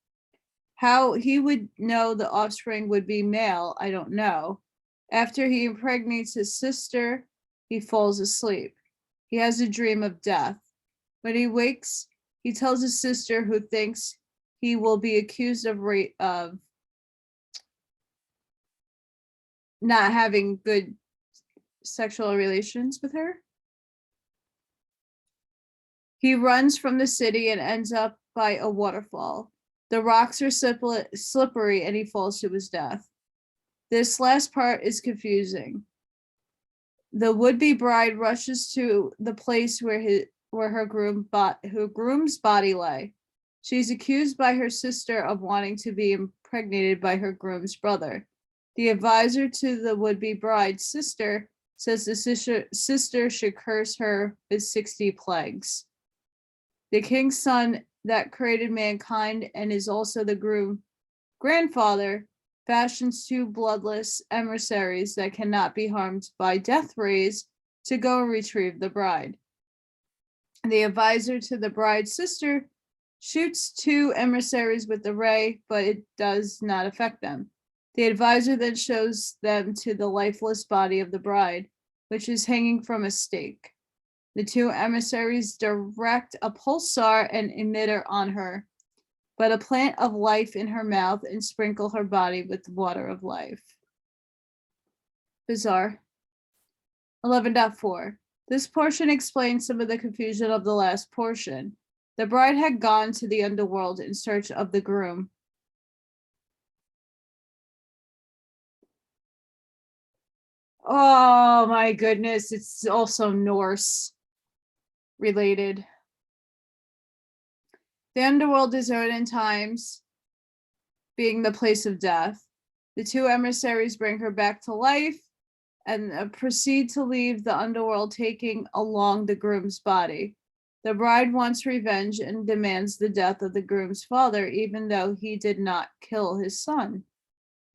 How he would know the offspring would be male, I don't know. After he impregnates his sister, he falls asleep. He has a dream of death. When he wakes, he tells his sister, who thinks he will be accused of not having good sexual relations with her. He runs from the city and ends up by a waterfall. The rocks are slippery and he falls to his death. This last part is confusing. The would-be bride rushes to the place where her groom's body lay. She's accused by her sister of wanting to be impregnated by her groom's brother. The advisor to the would-be bride's sister says the sister should curse her with 60 plagues. The king's son that created mankind and is also the groom's grandfather fashions two bloodless emissaries that cannot be harmed by death rays to go and retrieve the bride. The advisor to the bride's sister shoots two emissaries with the ray, but it does not affect them. The advisor then shows them to the lifeless body of the bride, which is hanging from a stake. The two emissaries direct a pulsar and emitter on her, but a plant of life in her mouth and sprinkle her body with the water of life. Bizarre. 11.4. This portion explains some of the confusion of the last portion. The bride had gone to the underworld in search of the groom. Oh my goodness, it's also Norse related. The underworld is olden times, being the place of death. The two emissaries bring her back to life and proceed to leave the underworld, taking along the groom's body. The bride wants revenge and demands the death of the groom's father, even though he did not kill his son.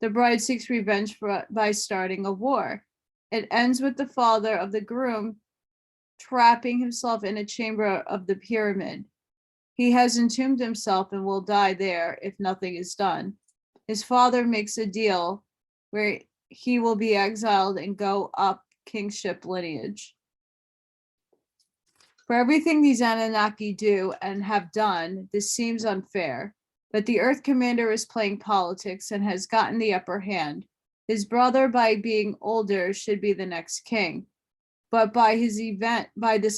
The bride seeks revenge by starting a war. It ends with the father of the groom trapping himself in a chamber of the pyramid. He has entombed himself and will die there if nothing is done. His father makes a deal where he will be exiled and go up kingship lineage. For everything these Anunnaki do and have done, this seems unfair, but the Earth Commander is playing politics and has gotten the upper hand. His brother, by being older, should be the next king. But by this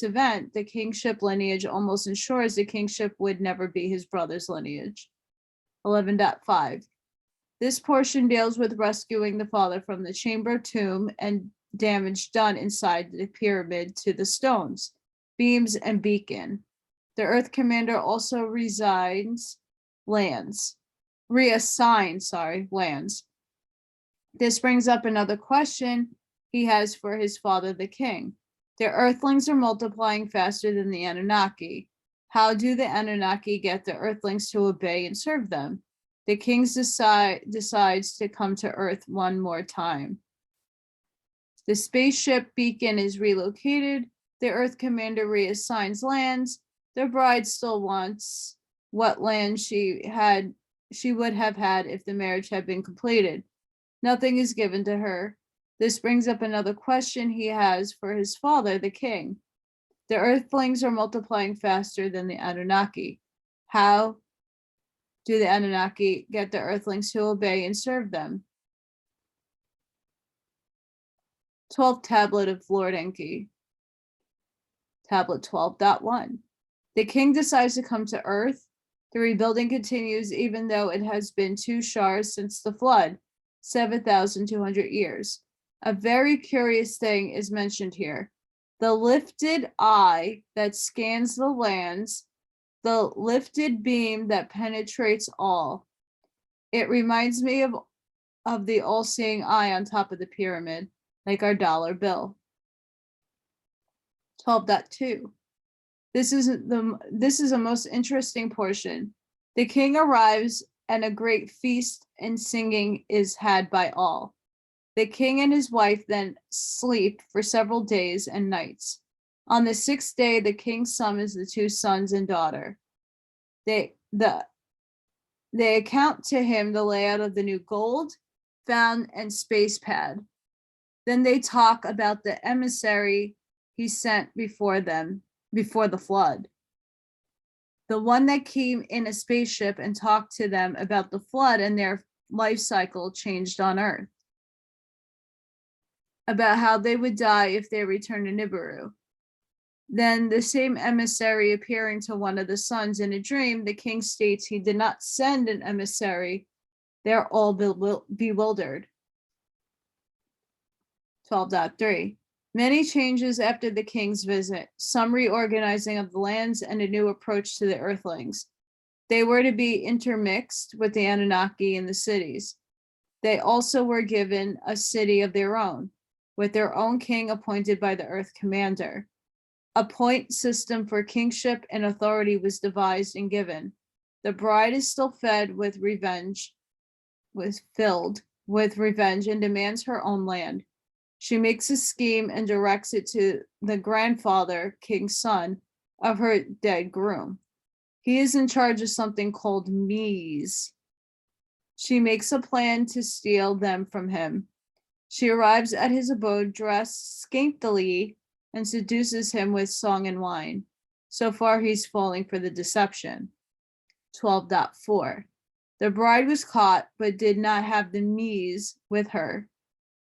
event, the kingship lineage almost ensures the kingship would never be his brother's lineage. 11.5. This portion deals with rescuing the father from the chamber tomb and damage done inside the pyramid to the stones, beams, and beacon. The Earth Commander also reassigns lands. This brings up another question he has for his father, the king. The Earthlings are multiplying faster than the Anunnaki. How do the Anunnaki get the Earthlings to obey and serve them? The king decides to come to Earth one more time. The spaceship beacon is relocated. The Earth Commander reassigns lands. The bride still wants what land she would have had if the marriage had been completed. Nothing is given to her. This brings up another question he has for his father, the king. The earthlings are multiplying faster than the Anunnaki. How do the Anunnaki get the earthlings to obey and serve them? 12th Tablet of Lord Enki. Tablet 12.1. The king decides to come to Earth. The rebuilding continues even though it has been 2 shars since the flood, 7,200 years. A very curious thing is mentioned here. The lifted eye that scans the lands, the lifted beam that penetrates all. It reminds me of the all-seeing eye on top of the pyramid, like our dollar bill. 12.2. This is a most interesting portion. The king arrives and a great feast and singing is had by all. The king and his wife then sleep for several days and nights. On the 6th day, the king summons the 2 sons and daughter. They account to him the layout of the new gold, found, and space pad. Then they talk about the emissary he sent before the flood. The one that came in a spaceship and talked to them about the flood and their life cycle changed on Earth. About how they would die if they returned to Nibiru. Then the same emissary appearing to one of the sons in a dream, the king states he did not send an emissary. They're all bewildered. 12.3. Many changes after the king's visit, some reorganizing of the lands and a new approach to the earthlings. They were to be intermixed with the Anunnaki in the cities. They also were given a city of their own, with their own king appointed by the Earth Commander. A point system for kingship and authority was devised and given. The bride is still filled with revenge and demands her own land. She makes a scheme and directs it to the grandfather, king's son, of her dead groom. He is in charge of something called Mies. She makes a plan to steal them from him. She arrives at his abode dressed scantily and seduces him with song and wine. So far, he's falling for the deception. 12.4. The bride was caught, but did not have the Mies with her.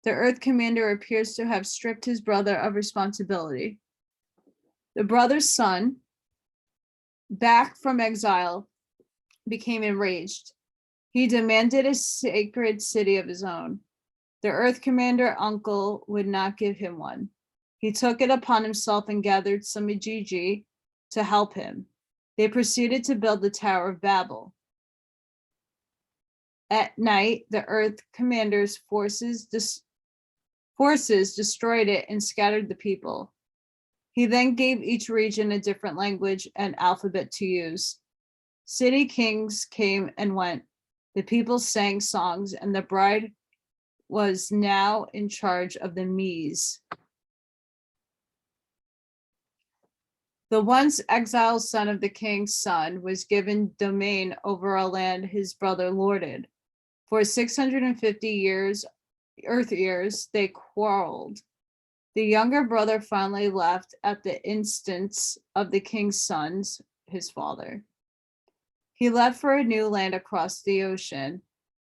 The Earth Commander appears to have stripped his brother of responsibility. The brother's son, back from exile, became enraged. He demanded a sacred city of his own. The Earth Commander uncle would not give him one. He took it upon himself and gathered some Ijiji to help him. They proceeded to build the Tower of Babel. At night, the Earth Commander's forces destroyed it and scattered the people. He then gave each region a different language and alphabet to use. City kings came and went. The people sang songs, and the bride was now in charge of the Mies. The once exiled son of the king's son was given domain over a land his brother lorded. For 650 years, Earth years, they quarreled. The younger brother finally left at the instance of the king's sons, his father. He left for a new land across the ocean.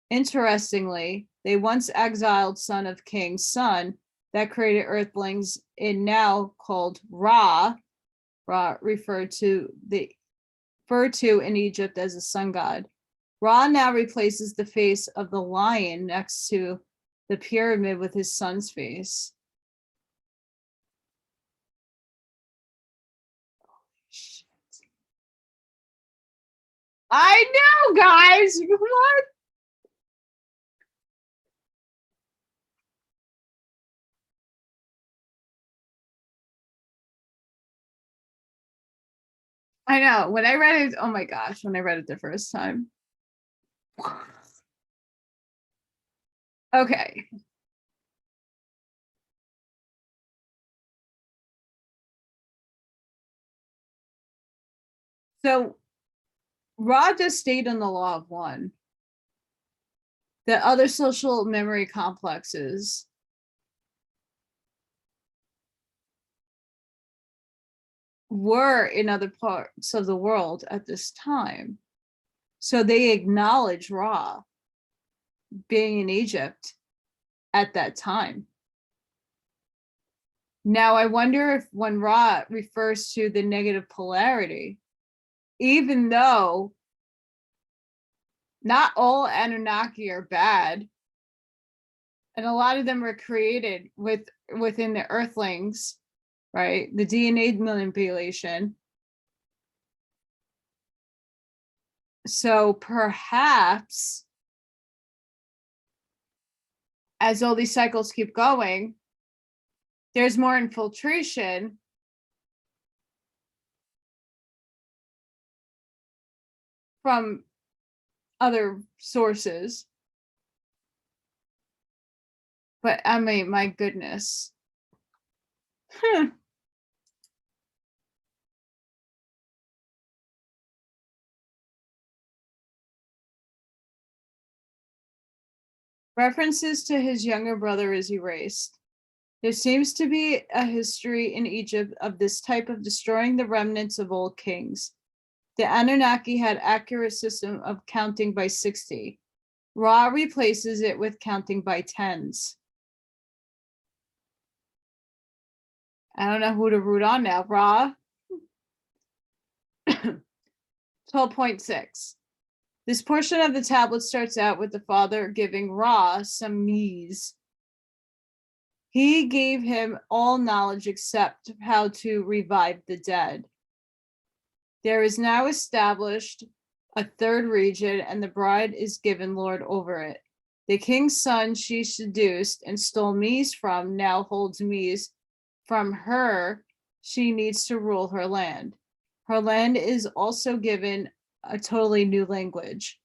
Interestingly, the once exiled son of king's son that created earthlings in now called Ra referred to in Egypt as a sun god. Ra now replaces the face of the lion next to the pyramid with his son's face. Shit. I know, guys. What? I know. When I read it, oh my gosh, when I read it the first time. Okay. So Ra just stayed in the law of one. The other social memory complexes were in other parts of the world at this time. So they acknowledge Ra being in Egypt at that time. Now, I wonder if when Ra refers to the negative polarity, even though not all Anunnaki are bad, and a lot of them were created within the Earthlings, right? The DNA manipulation. So perhaps as all these cycles keep going, there's more infiltration from other sources. But I mean, my goodness. References to his younger brother is erased. There seems to be a history in Egypt of this type of destroying the remnants of old kings. The Anunnaki had accurate system of counting by 60. Ra replaces it with counting by tens. I don't know who to root on now. Ra. 12.6. This portion of the tablet starts out with the father giving Ra some mees. He gave him all knowledge except how to revive the dead. There is now established a third region, and the bride is given lord over it. The king's son she seduced and stole mees from now holds mees from her. She needs to rule her land. Her land is also given a totally new language.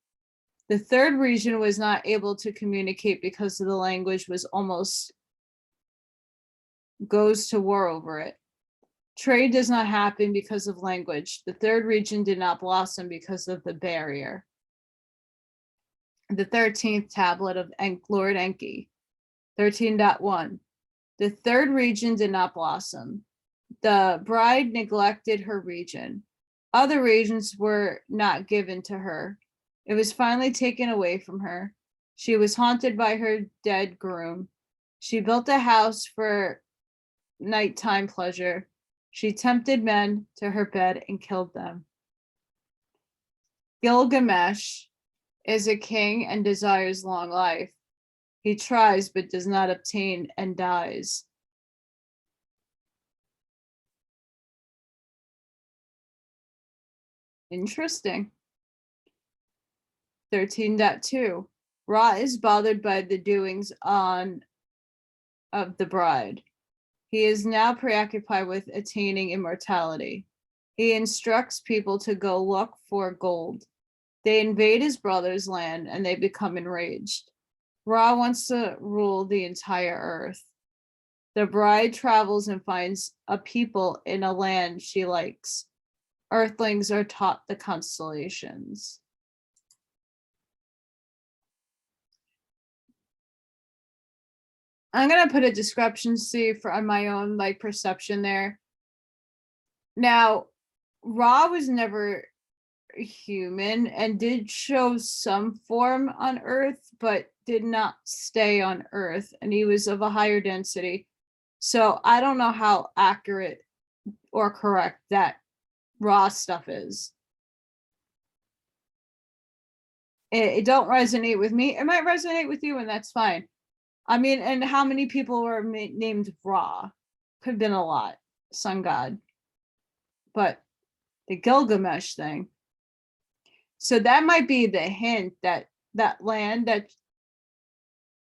The third region was not able to communicate because the language was almost goes to war over it. Trade does not happen because of language. The third region did not blossom because of the barrier. The 13th tablet of Lord Enki, 13.1. The third region did not blossom. The bride neglected her region. Other regions were not given to her. It was finally taken away from her. She was haunted by her dead groom. She built a house for nighttime pleasure. She tempted men to her bed and killed them. Gilgamesh is a king and desires long life. He tries but does not obtain and dies. Interesting. 13.2. Ra is bothered by the doings of the bride. He is now preoccupied with attaining immortality. He instructs people to go look for gold. They invade his brother's land and they become enraged. Ra wants to rule the entire earth. The bride travels and finds a people in a land she likes. Earthlings are taught the constellations. I'm going to put a discrepancy on my own perception there. Now, Ra was never human and did show some form on Earth, but did not stay on Earth, and he was of a higher density. So I don't know how accurate or correct that Ra stuff is. It don't resonate with me. It might resonate with you, and that's fine. I mean, and how many people were named Ra? Could have been a lot. Sun god. But the Gilgamesh thing. So that might be the hint that that land that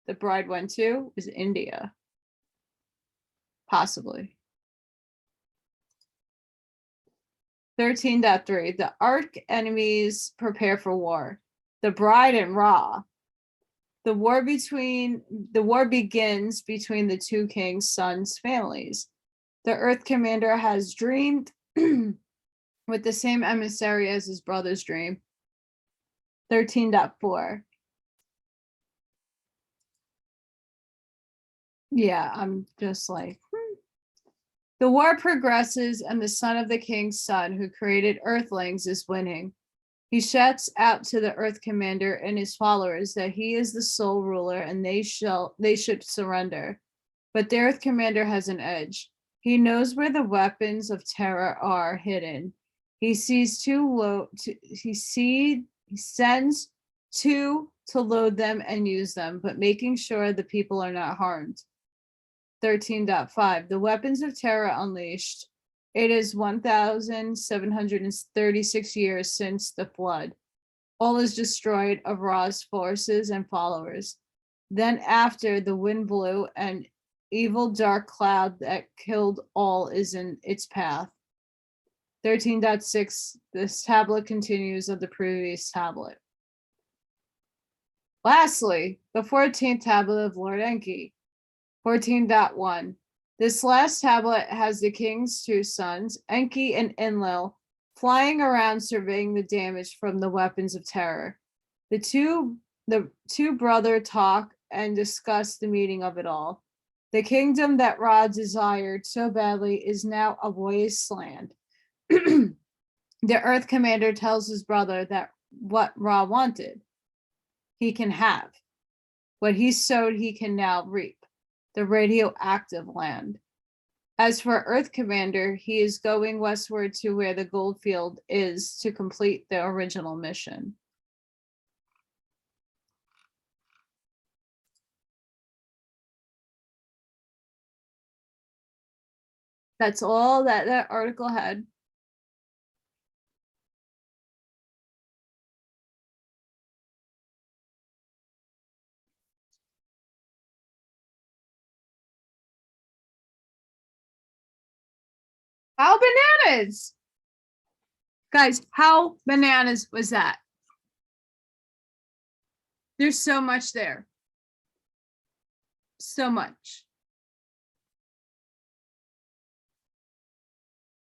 the bride went to is India. Possibly. 13.3. The arch enemies prepare for war. The bride and Ra. The war begins between the two kings' sons' families. The Earth Commander has dreamed with the same emissary as his brother's dream. 13.4. Yeah, I'm just like, The war progresses, and the son of the king's son, who created earthlings, is winning. He shouts out to the Earth Commander and his followers that he is the sole ruler and they should surrender. But the Earth Commander has an edge. He knows where the weapons of terror are hidden. He sends two to load them and use them, but making sure the people are not harmed. 13.5 The weapons of terror unleashed. It is 1,736 years since the flood. All is destroyed of Ra's forces and followers. Then after the wind blew, an evil dark cloud that killed all is in its path. 13.6 This tablet continues of the previous tablet. Lastly, the 14th tablet of Lord Enki. 14.1 This last tablet has the king's two sons, Enki and Enlil, flying around surveying the damage from the weapons of terror. The two brothers talk and discuss the meaning of it all. The kingdom that Ra desired so badly is now a wasteland. The Earth Commander tells his brother that what Ra wanted, he can have. What he sowed, he can now reap. The radioactive land. As for Earth Commander, he is going westward to where the gold field is to complete the original mission. That's all that article had. How bananas! Guys, how bananas was that? There's so much there. So much.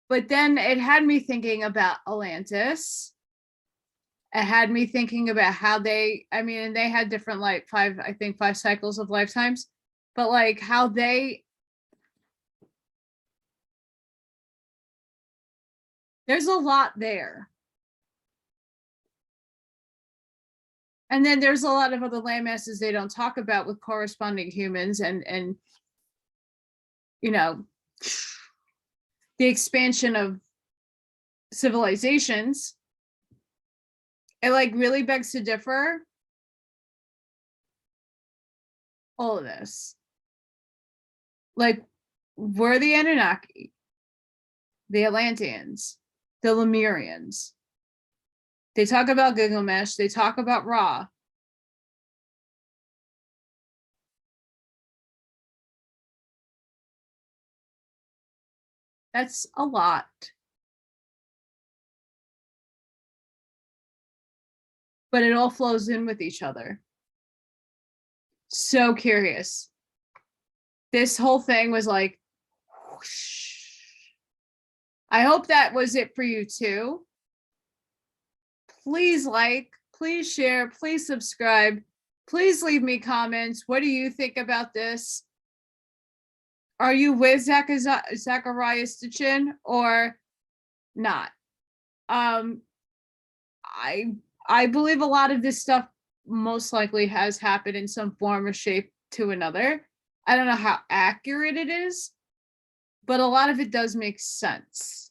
But then it had me thinking about Atlantis. It had me thinking about how they had different, like, five cycles of lifetimes, but like how there's a lot there. And then there's a lot of other landmasses they don't talk about with corresponding humans and you know, the expansion of civilizations. It like really begs to differ. All of this. Like, were the Anunnaki, the Atlanteans, the Lemurians. They talk about Gilgamesh, they talk about Ra. That's a lot. But it all flows in with each other. So curious. This whole thing was like, whoosh. I hope that was it for you too. Please like, please share, please subscribe. Please leave me comments. What do you think about this? Are you with Zecharia Sitchin or not? I believe a lot of this stuff most likely has happened in some form or shape to another. I don't know how accurate it is, but a lot of it does make sense.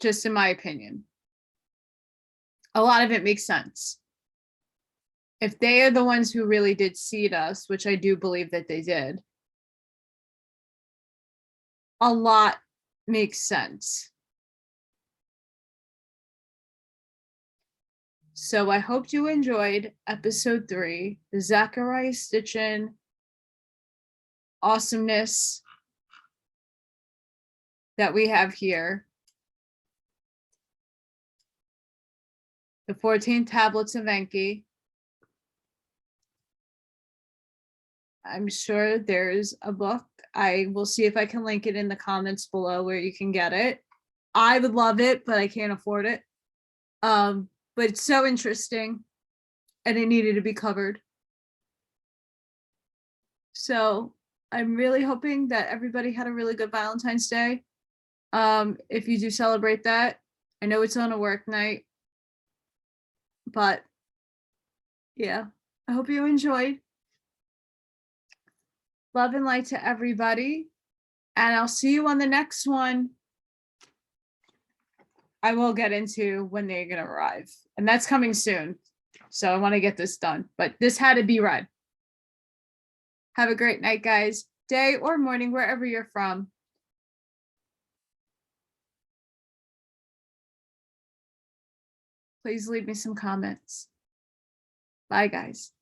Just in my opinion. A lot of it makes sense. If they are the ones who really did seed us, which I do believe that they did, a lot makes sense. So I hope you enjoyed episode 3, the Zecharia Sitchin awesomeness that we have here. The 14 Tablets of Enki. I'm sure there's a book. I will see if I can link it in the comments below where you can get it. I would love it, but I can't afford it. But it's so interesting and it needed to be covered. So I'm really hoping that everybody had a really good Valentine's Day. If you do celebrate that, I know it's on a work night, but yeah, I hope you enjoyed. Love and light to everybody, and I'll see you on the next one. I will get into when they're going to arrive, and that's coming soon. So I want to get this done, but this had to be read. Have a great night, guys. Day or morning, wherever you're from. Please leave me some comments. Bye, guys.